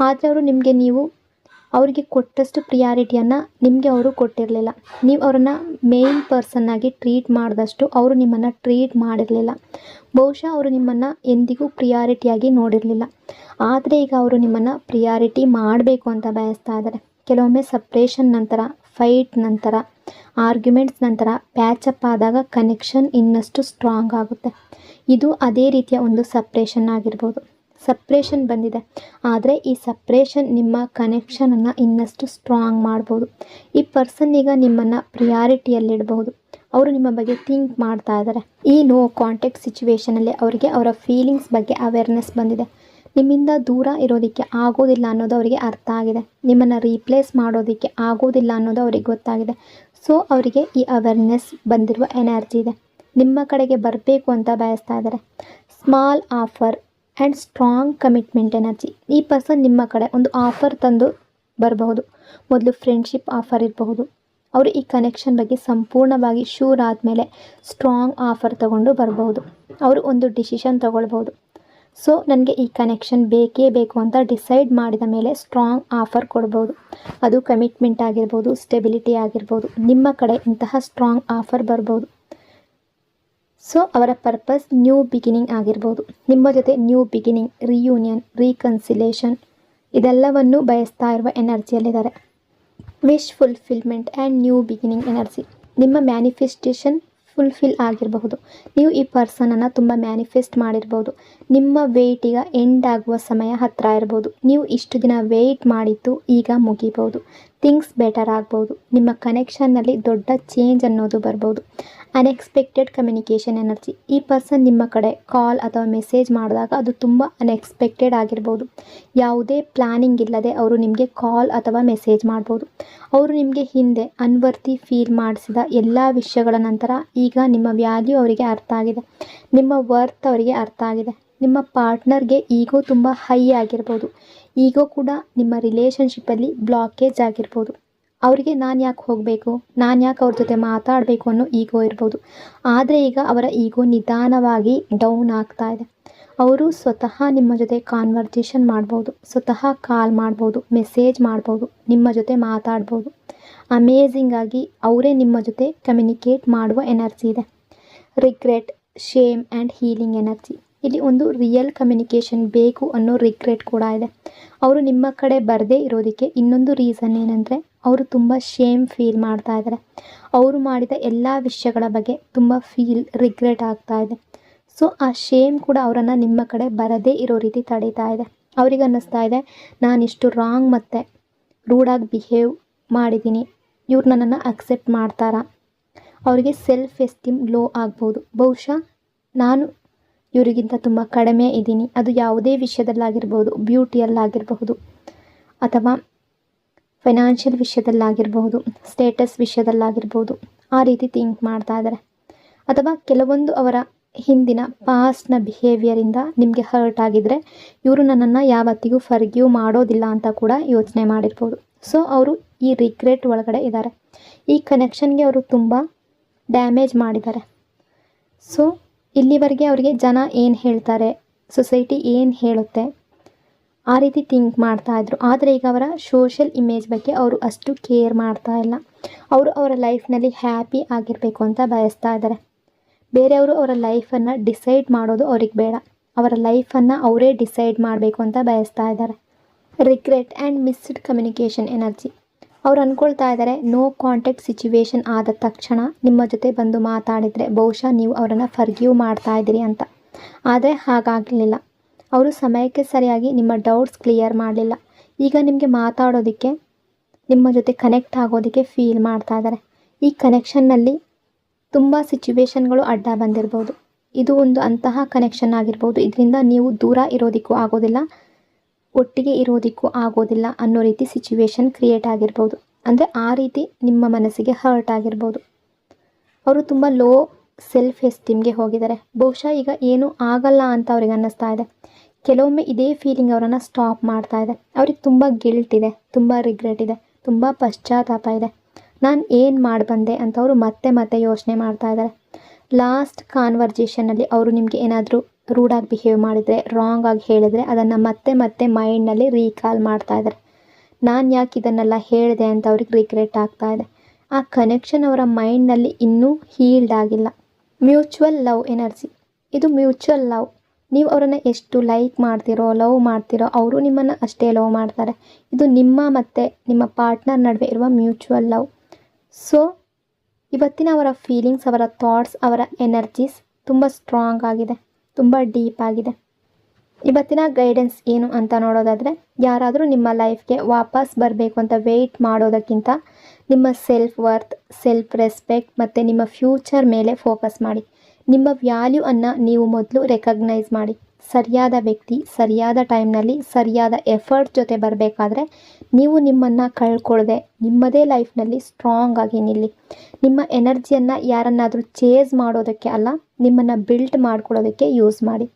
S1: ಆದರೆ ಅವರು ನೀವು ಅವರಿಗೆ ಕೊಟ್ಟಷ್ಟು ಪ್ರಿಯಾರಿಟಿಯನ್ನು ನಿಮಗೆ ಅವರು ಕೊಟ್ಟಿರಲಿಲ್ಲ. ನೀವು ಅವರನ್ನು ಮೇನ್ ಪರ್ಸನ್ನಾಗಿ ಟ್ರೀಟ್ ಮಾಡಿದಷ್ಟು ಅವರು ನಿಮ್ಮನ್ನು ಟ್ರೀಟ್ ಮಾಡಿರಲಿಲ್ಲ. ಬಹುಶಃ ಅವರು ನಿಮ್ಮನ್ನು ಎಂದಿಗೂ ಪ್ರಿಯಾರಿಟಿಯಾಗಿ ನೋಡಿರಲಿಲ್ಲ. ಆದರೆ ಈಗ ಅವರು ನಿಮ್ಮನ್ನು ಪ್ರಿಯಾರಿಟಿ ಮಾಡಬೇಕು ಅಂತ ಬಯಸ್ತಾ ಇದ್ದಾರೆ. ಕೆಲವೊಮ್ಮೆ ಸಪ್ರೇಷನ್ ನಂತರ, ಫೈಟ್ ನಂತರ, ಆರ್ಗ್ಯುಮೆಂಟ್ಸ್ ನಂತರ ಪ್ಯಾಚಪ್ ಆದಾಗ ಕನೆಕ್ಷನ್ ಇನ್ನಷ್ಟು ಸ್ಟ್ರಾಂಗ್ ಆಗುತ್ತೆ. ಇದು ಅದೇ ರೀತಿಯ ಒಂದು ಸಪ್ರೇಷನ್ ಆಗಿರ್ಬೋದು. ಸಪ್ರೇಷನ್ ಬಂದಿದೆ, ಆದರೆ ಈ ಸಪ್ರೇಷನ್ ನಿಮ್ಮ ಕನೆಕ್ಷನನ್ನು ಇನ್ನಷ್ಟು ಸ್ಟ್ರಾಂಗ್ ಮಾಡ್ಬೋದು. ಈ ಪರ್ಸನ್ ಈಗ ನಿಮ್ಮನ್ನು ಪ್ರಿಯಾರಿಟಿಯಲ್ಲಿಡಬಹುದು. ಅವರು ನಿಮ್ಮ ಬಗ್ಗೆ ಥಿಂಕ್ ಮಾಡ್ತಾ ಇದ್ದಾರೆ. ಈ ನೋ ಕಾಂಟ್ಯಾಕ್ಟ್ ಸಿಚುವೇಷನಲ್ಲಿ ಅವರಿಗೆ ಅವರ ಫೀಲಿಂಗ್ಸ್ ಬಗ್ಗೆ ಅವೇರ್ನೆಸ್ ಬಂದಿದೆ. ನಿಮ್ಮಿಂದ ದೂರ ಇರೋದಕ್ಕೆ ಆಗೋದಿಲ್ಲ ಅನ್ನೋದು ಅವರಿಗೆ ಅರ್ಥ ಆಗಿದೆ. ನಿಮ್ಮನ್ನು ರೀಪ್ಲೇಸ್ ಮಾಡೋದಕ್ಕೆ ಆಗೋದಿಲ್ಲ ಅನ್ನೋದು ಅವರಿಗೆ ಗೊತ್ತಾಗಿದೆ. ಸೊ ಅವರಿಗೆ ಈ ಅವೇರ್ನೆಸ್ ಬಂದಿರುವ ಎನರ್ಜಿ ಇದೆ. ನಿಮ್ಮ ಕಡೆಗೆ ಬರಬೇಕು ಅಂತ ಬಯಸ್ತಾ ಇದ್ದಾರೆ. Small offer and strong commitment energy. ಈ ಪರ್ಸನ್ ನಿಮ್ಮ ಕಡೆ ಒಂದು ಆಫರ್ ತಂದು ಬರಬಹುದು. ಮೊದಲು ಫ್ರೆಂಡ್ಶಿಪ್ ಆಫರ್ ಇರಬಹುದು. ಅವರು ಈ ಕನೆಕ್ಷನ್ ಬಗ್ಗೆ ಸಂಪೂರ್ಣವಾಗಿ ಶೂರ್ ಆದಮೇಲೆ ಸ್ಟ್ರಾಂಗ್ ಆಫರ್ ತಗೊಂಡು ಬರಬಹುದು. ಅವರು ಒಂದು ಡಿಸಿಷನ್ ತಗೊಳ್ಬೋದು. ಸೊ ನನಗೆ ಈ ಕನೆಕ್ಷನ್ ಬೇಕೇ ಬೇಕು ಅಂತ ಡಿಸೈಡ್ ಮಾಡಿದ ಮೇಲೆ ಸ್ಟ್ರಾಂಗ್ ಆಫರ್ ಕೊಡ್ಬೋದು. ಅದು ಕಮಿಟ್ಮೆಂಟ್ ಆಗಿರ್ಬೋದು, ಸ್ಟೆಬಿಲಿಟಿ ಆಗಿರ್ಬೋದು. ನಿಮ್ಮ ಕಡೆ ಇಂತಹ ಸ್ಟ್ರಾಂಗ್ ಆಫರ್ ಬರ್ಬೋದು. ಸೊ ಅವರ ಪರ್ಪಸ್ ನ್ಯೂ ಬಿಗಿನಿಂಗ್ ಆಗಿರ್ಬೋದು. ನಿಮ್ಮ ಜೊತೆ ನ್ಯೂ ಬಿಗಿನಿಂಗ್, ರಿಯೂನಿಯನ್, ರೀಕನ್ಸಿಲೇಷನ್ ಇದೆಲ್ಲವನ್ನು ಬಯಸ್ತಾ ಇರುವ ಎನರ್ಜಿಯಲ್ಲಿದ್ದಾರೆ. Wish fulfilment and new beginning energy. ನಿಮ್ಮ ಮ್ಯಾನಿಫೆಸ್ಟೇಷನ್ ಫುಲ್ಫಿಲ್ ಆಗಿರಬಹುದು. ನೀವು ಈ ಪರ್ಸನನ್ನು ತುಂಬ ಮ್ಯಾನಿಫೆಸ್ಟ್ ಮಾಡಿರ್ಬೋದು. ನಿಮ್ಮ ವೆಯ್ಟ್ ಈಗ ಎಂಡ್ ಆಗುವ ಸಮಯ ಹತ್ತಿರ ಇರ್ಬೋದು. ನೀವು ಇಷ್ಟು ದಿನ ವೆಯ್ಟ್ ಮಾಡಿದ್ದು ಈಗ ಮುಗಿಬೋದು. ಥಿಂಗ್ಸ್ ಬೆಟರ್ ಆಗ್ಬೋದು. ನಿಮ್ಮ ಕನೆಕ್ಷನ್ನಲ್ಲಿ ದೊಡ್ಡ ಚೇಂಜ್ ಅನ್ನೋದು ಬರ್ಬೋದು. Unexpected communication energy. ಈ ಪರ್ಸನ್ ನಿಮ್ಮ ಕಡೆ ಕಾಲ್ ಅಥವಾ ಮೆಸೇಜ್ ಮಾಡಿದಾಗ ಅದು ತುಂಬ ಅನ್ಎಕ್ಸ್ಪೆಕ್ಟೆಡ್ ಆಗಿರ್ಬೋದು. ಯಾವುದೇ ಪ್ಲ್ಯಾನಿಂಗ್ ಇಲ್ಲದೆ ಅವರು ನಿಮಗೆ ಕಾಲ್ ಅಥವಾ ಮೆಸೇಜ್ ಮಾಡ್ಬೋದು. ಅವರು ನಿಮಗೆ ಹಿಂದೆ ಅನ್ವರ್ತಿ ಫೀಲ್ ಮಾಡಿಸಿದ ಎಲ್ಲ ವಿಷಯಗಳ ನಂತರ ಈಗ ನಿಮ್ಮ ವ್ಯಾಲ್ಯೂ ಅವರಿಗೆ ಅರ್ಥ ಆಗಿದೆ. ನಿಮ್ಮ ವರ್ತ್ ಅವರಿಗೆ ಅರ್ಥ ಆಗಿದೆ. ನಿಮ್ಮ ಪಾರ್ಟ್ನರ್ಗೆ ಈಗೋ ತುಂಬ ಹೈ ಆಗಿರ್ಬೋದು. ಈಗೋ ಕೂಡ ನಿಮ್ಮ ರಿಲೇಷನ್ಶಿಪ್ಪಲ್ಲಿ ಬ್ಲಾಕೇಜ್ ಆಗಿರ್ಬೋದು. ಅವರಿಗೆ ನಾನು ಯಾಕೆ ಹೋಗಬೇಕು, ನಾನು ಯಾಕೆ ಅವ್ರ ಜೊತೆ ಮಾತಾಡಬೇಕು ಅನ್ನೋ ಈಗೋ ಇರ್ಬೋದು. ಆದರೆ ಈಗ ಅವರ ಈಗೋ ನಿಧಾನವಾಗಿ ಡೌನ್ ಆಗ್ತಾ ಇದೆ. ಅವರು ಸ್ವತಃ ನಿಮ್ಮ ಜೊತೆ ಕಾನ್ವರ್ಜೇಷನ್ ಮಾಡ್ಬೋದು, ಸ್ವತಃ ಕಾಲ್ ಮಾಡ್ಬೋದು, ಮೆಸೇಜ್ ಮಾಡ್ಬೋದು, ನಿಮ್ಮ ಜೊತೆ ಮಾತಾಡ್ಬೋದು. ಅಮೇಝಿಂಗ್ ಆಗಿ ಅವರೇ ನಿಮ್ಮ ಜೊತೆ ಕಮ್ಯುನಿಕೇಟ್ ಮಾಡುವ ಎನರ್ಜಿ ಇದೆ. Regret, shame and healing energy. ಇಲ್ಲಿ ಒಂದು ರಿಯಲ್ ಕಮ್ಯುನಿಕೇಷನ್ ಬೇಕು ಅನ್ನೋ ರಿಗ್ರೆಟ್ ಕೂಡ ಇದೆ. ಅವರು ನಿಮ್ಮ ಕಡೆ ಬರದೇ ಇರೋದಕ್ಕೆ ಇನ್ನೊಂದು ರೀಸನ್ ಏನಂದರೆ ಅವರು ತುಂಬ ಶೇಮ್ ಫೀಲ್ ಮಾಡ್ತಾ ಇದ್ದಾರೆ. ಅವರು ಮಾಡಿದ ಎಲ್ಲ ವಿಷಯಗಳ ಬಗ್ಗೆ ತುಂಬ ರಿಗ್ರೆಟ್ ಆಗ್ತಾ ಇದೆ. ಸೊ ಆ ಶೇಮ್ ಕೂಡ ಅವರನ್ನು ನಿಮ್ಮ ಕಡೆ ಬರದೇ ಇರೋ ರೀತಿ ತಡೀತಾ ಇದೆ. ಅವ್ರಿಗೆ ಅನ್ನಿಸ್ತಾ ಇದೆ, ನಾನಿಷ್ಟು ರಾಂಗ್ ಮತ್ತು ರೂಡಾಗಿ ಬಿಹೇವ್ ಮಾಡಿದ್ದೀನಿ, ಇವ್ರು ನನ್ನನ್ನು ಅಕ್ಸೆಪ್ಟ್ ಮಾಡ್ತಾರಾ. ಅವರಿಗೆ ಸೆಲ್ಫ್ ಎಸ್ಟೀಮ್ ಲೋ ಆಗ್ಬೋದು. ಬಹುಶಃ ನಾನು ಇವರಿಗಿಂತ ತುಂಬ ಕಡಿಮೆ ಇದ್ದೀನಿ. ಅದು ಯಾವುದೇ ವಿಷಯದಲ್ಲಾಗಿರ್ಬೋದು, ಬ್ಯೂಟಿಯಲ್ಲಾಗಿರಬಹುದು ಅಥವಾ ಫೈನಾನ್ಷಿಯಲ್ ವಿಷಯದಲ್ಲಾಗಿರಬಹುದು, ಸ್ಟೇಟಸ್ ವಿಷಯದಲ್ಲಾಗಿರ್ಬೋದು. ಆ ರೀತಿ ಥಿಂಕ್ ಮಾಡ್ತಾ ಇದ್ದಾರೆ. ಅಥವಾ ಕೆಲವೊಂದು ಅವರ ಹಿಂದಿನ ಪಾಸ್ಟ್ನ ಬಿಹೇವಿಯರಿಂದ ನಿಮಗೆ ಹರ್ಟ್ ಆಗಿದ್ದರೆ ಇವರು ನನ್ನನ್ನು ಯಾವತ್ತಿಗೂ ಫರ್ಗ್ಯೂ ಮಾಡೋದಿಲ್ಲ ಅಂತ ಕೂಡ ಯೋಚನೆ ಮಾಡಿರ್ಬೋದು. ಸೊ ಅವರು ಈ ರಿಗ್ರೆಟ್ ಒಳಗಡೆ ಇದ್ದಾರೆ. ಈ ಕನೆಕ್ಷನ್ಗೆ ಅವರು ತುಂಬ ಡ್ಯಾಮೇಜ್ ಮಾಡಿದ್ದಾರೆ. ಸೊ ಇಲ್ಲಿವರೆಗೆ ಅವರಿಗೆ ಜನ ಏನು ಹೇಳ್ತಾರೆ, ಸೊಸೈಟಿ ಏನು ಹೇಳುತ್ತೆ, ಆ ರೀತಿ ಥಿಂಕ್ ಮಾಡ್ತಾಯಿದ್ರು. ಆದರೆ ಈಗ ಅವರ ಸೋಷಿಯಲ್ ಇಮೇಜ್ ಬಗ್ಗೆ ಅವರು ಅಷ್ಟು ಕೇರ್ ಮಾಡ್ತಾ ಇಲ್ಲ. ಅವರು ಅವರ ಲೈಫ್ನಲ್ಲಿ ಹ್ಯಾಪಿ ಆಗಿರಬೇಕು ಅಂತ ಬಯಸ್ತಾ ಇದ್ದಾರೆ. ಬೇರೆಯವರು ಅವರ ಲೈಫನ್ನು ಡಿಸೈಡ್ ಮಾಡೋದು ಅವ್ರಿಗೆ ಬೇಡ. ಅವರ ಲೈಫನ್ನು ಅವರೇ ಡಿಸೈಡ್ ಮಾಡಬೇಕು ಅಂತ ಬಯಸ್ತಾ ಇದ್ದಾರೆ. Regret and missed communication energy. ಅವ್ರು ಅಂದ್ಕೊಳ್ತಾ ಇದ್ದಾರೆ, ನೋ ಕಾಂಟ್ಯಾಕ್ಟ್ ಸಿಚುವೇಶನ್ ಆದ ತಕ್ಷಣ ನಿಮ್ಮ ಜೊತೆ ಬಂದು ಮಾತಾಡಿದರೆ ಬಹುಶಃ ನೀವು ಅವರನ್ನು ಫರ್ಗ್ಯೂ ಮಾಡ್ತಾ ಇದ್ದೀರಿ ಅಂತ. ಆದರೆ ಹಾಗಾಗಲಿಲ್ಲ. ಅವರು ಸಮಯಕ್ಕೆ ಸರಿಯಾಗಿ ನಿಮ್ಮ ಡೌಟ್ಸ್ ಕ್ಲಿಯರ್ ಮಾಡಲಿಲ್ಲ. ಈಗ ನಿಮಗೆ ಮಾತಾಡೋದಕ್ಕೆ, ನಿಮ್ಮ ಜೊತೆ ಕನೆಕ್ಟ್ ಆಗೋದಕ್ಕೆ ಫೀಲ್ ಮಾಡ್ತಾ ಇದ್ದಾರೆ. ಈ ಕನೆಕ್ಷನ್ನಲ್ಲಿ ತುಂಬ ಸಿಚುವೇಶನ್ಗಳು ಅಡ್ಡ ಬಂದಿರ್ಬೋದು. ಇದು ಒಂದು ಅಂತಹ ಕನೆಕ್ಷನ್ ಆಗಿರ್ಬೋದು. ಇದರಿಂದ ನೀವು ದೂರ ಇರೋದಕ್ಕೂ ಆಗೋದಿಲ್ಲ, ಒಟ್ಟಿಗೆ ಇರೋದಕ್ಕೂ ಆಗೋದಿಲ್ಲ ಅನ್ನೋ ರೀತಿ ಸಿಚುವೇಶನ್ ಕ್ರಿಯೇಟ್ ಆಗಿರ್ಬೋದು. ಅಂದರೆ ಆ ರೀತಿ ನಿಮ್ಮ ಮನಸ್ಸಿಗೆ ಹರ್ಟ್ ಆಗಿರ್ಬೋದು. ಅವರು ತುಂಬ ಲೋ ಸೆಲ್ಫ್ ಎಸ್ಟೀಮ್ಗೆ ಹೋಗಿದ್ದಾರೆ. ಬಹುಶಃ ಈಗ ಏನೂ ಆಗಲ್ಲ ಅಂತ ಅವ್ರಿಗೆ ಅನ್ನಿಸ್ತಾ ಇದೆ. ಕೆಲವೊಮ್ಮೆ ಇದೇ ಫೀಲಿಂಗ್ ಅವರನ್ನು ಸ್ಟಾಪ್ ಮಾಡ್ತಾ ಇದೆ. ಅವ್ರಿಗೆ ತುಂಬ ಗಿಲ್ಟ್ ಇದೆ, ತುಂಬ ರಿಗ್ರೆಟ್ ಇದೆ, ತುಂಬ ಪಶ್ಚಾತ್ತಾಪ ಇದೆ. ನಾನು ಏನು ಮಾಡಿ ಬಂದೆ ಅಂತ ಅವರು ಮತ್ತೆ ಮತ್ತೆ ಯೋಚನೆ ಮಾಡ್ತಾ ಇದ್ದಾರೆ. ಲಾಸ್ಟ್ ಕಾನ್ವರ್ಜೇಷನಲ್ಲಿ ಅವರು ನಿಮಗೆ ಏನಾದರೂ ರೂಡಾಗಿ ಬಿಹೇವ್ ಮಾಡಿದರೆ, ರಾಂಗ್ ಆಗಿ ಹೇಳಿದರೆ ಅದನ್ನು ಮತ್ತೆ ಮತ್ತೆ ಮೈಂಡ್ನಲ್ಲಿ ರೀಕಾಲ್ ಮಾಡ್ತಾ ಇದ್ದಾರೆ. ನಾನು ಯಾಕೆ ಇದನ್ನೆಲ್ಲ ಹೇಳಿದೆ ಅಂತ ಅವ್ರಿಗೆ ರಿಗ್ರೆಟ್ ಆಗ್ತಾ ಇದೆ. ಆ ಕನೆಕ್ಷನ್ ಅವರ ಮೈಂಡ್ನಲ್ಲಿ ಇನ್ನೂ ಹೀಲ್ಡ್ ಆಗಿಲ್ಲ. Mutual love energy. ಇದು ಮ್ಯೂಚುವಲ್ ಲವ್. ನೀವು ಅವರನ್ನು ಎಷ್ಟು ಲೈಕ್ ಮಾಡ್ತೀರೋ, ಲವ್ ಮಾಡ್ತೀರೋ, ಅವರು ನಿಮ್ಮನ್ನು ಅಷ್ಟೇ ಲವ್ ಮಾಡ್ತಾರೆ. ಇದು ನಿಮ್ಮ ಮತ್ತು ನಿಮ್ಮ ಪಾರ್ಟ್ನರ್ ನಡುವೆ ಇರುವ ಮ್ಯೂಚುವಲ್ ಲವ್. ಸೊ ಇವತ್ತಿನ ಅವರ ಫೀಲಿಂಗ್ಸ್, ಅವರ ಥಾಟ್ಸ್, ಅವರ ಎನರ್ಜೀಸ್ ತುಂಬ ಸ್ಟ್ರಾಂಗ್ ಆಗಿದೆ, ತುಂಬ ಡೀಪ್ ಆಗಿದೆ. ಇವತ್ತಿನ ಗೈಡೆನ್ಸ್ ಏನು ಅಂತ ನೋಡೋದಾದರೆ, ಯಾರಾದರೂ ನಿಮ್ಮ ಲೈಫ್ಗೆ ವಾಪಸ್ ಬರಬೇಕು ಅಂತ ವೆಯ್ಟ್ ಮಾಡೋದಕ್ಕಿಂತ ನಿಮ್ಮ ಸೆಲ್ಫ್ ವರ್ತ್, ಸೆಲ್ಫ್ ರೆಸ್ಪೆಕ್ಟ್ ಮತ್ತು ನಿಮ್ಮ ಫ್ಯೂಚರ್ ಮೇಲೆ ಫೋಕಸ್ ಮಾಡಿ. ನಿಮ್ಮ ವ್ಯಾಲ್ಯೂವನ್ನು ನೀವು ಮೊದಲು ರೆಕಗ್ನೈಸ್ ಮಾಡಿ. ಸರಿಯಾದ ವ್ಯಕ್ತಿ ಸರಿಯಾದ ಟೈಮ್ನಲ್ಲಿ ಸರಿಯಾದ ಎಫರ್ಟ್ ಜೊತೆ ಬರಬೇಕಾದ್ರೆ ನೀವು ನಿಮ್ಮನ್ನು ಕಳ್ಕೊಳ್ಳದೆ ನಿಮ್ಮದೇ ಲೈಫ್ನಲ್ಲಿ ಸ್ಟ್ರಾಂಗ್ ಆಗಿ ನಿಲ್ಲಿ. ನಿಮ್ಮ ಎನರ್ಜಿಯನ್ನು ಯಾರನ್ನಾದರೂ ಚೇಸ್ ಮಾಡೋದಕ್ಕೆ ಅಲ್ಲ, ನಿಮ್ಮನ್ನು ಬಿಲ್ಡ್ ಮಾಡ್ಕೊಳ್ಳೋದಕ್ಕೆ ಯೂಸ್ ಮಾಡಿ.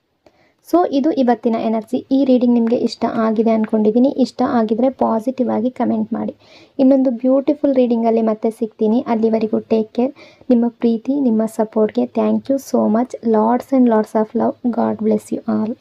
S1: ಸೊ ಇದು ಇವತ್ತಿನ ಎನರ್ಜಿ. ಈ ರೀಡಿಂಗ್ ನಿಮಗೆ ಇಷ್ಟ ಆಗಿದೆ ಅಂದ್ಕೊಂಡಿದ್ದೀನಿ. ಇಷ್ಟ ಆಗಿದರೆ ಪಾಸಿಟಿವ್ ಆಗಿ ಕಮೆಂಟ್ ಮಾಡಿ. ಇನ್ನೊಂದು ಬ್ಯೂಟಿಫುಲ್ ರೀಡಿಂಗಲ್ಲಿ ಮತ್ತೆ ಸಿಗ್ತೀನಿ. ಅಲ್ಲಿವರೆಗೂ ಟೇಕ್ ಕೇರ್. ನಿಮ್ಮ ಪ್ರೀತಿ, ನಿಮ್ಮ ಸಪೋರ್ಟ್ಗೆ thank you so much. Lots and lots of love. God bless you all.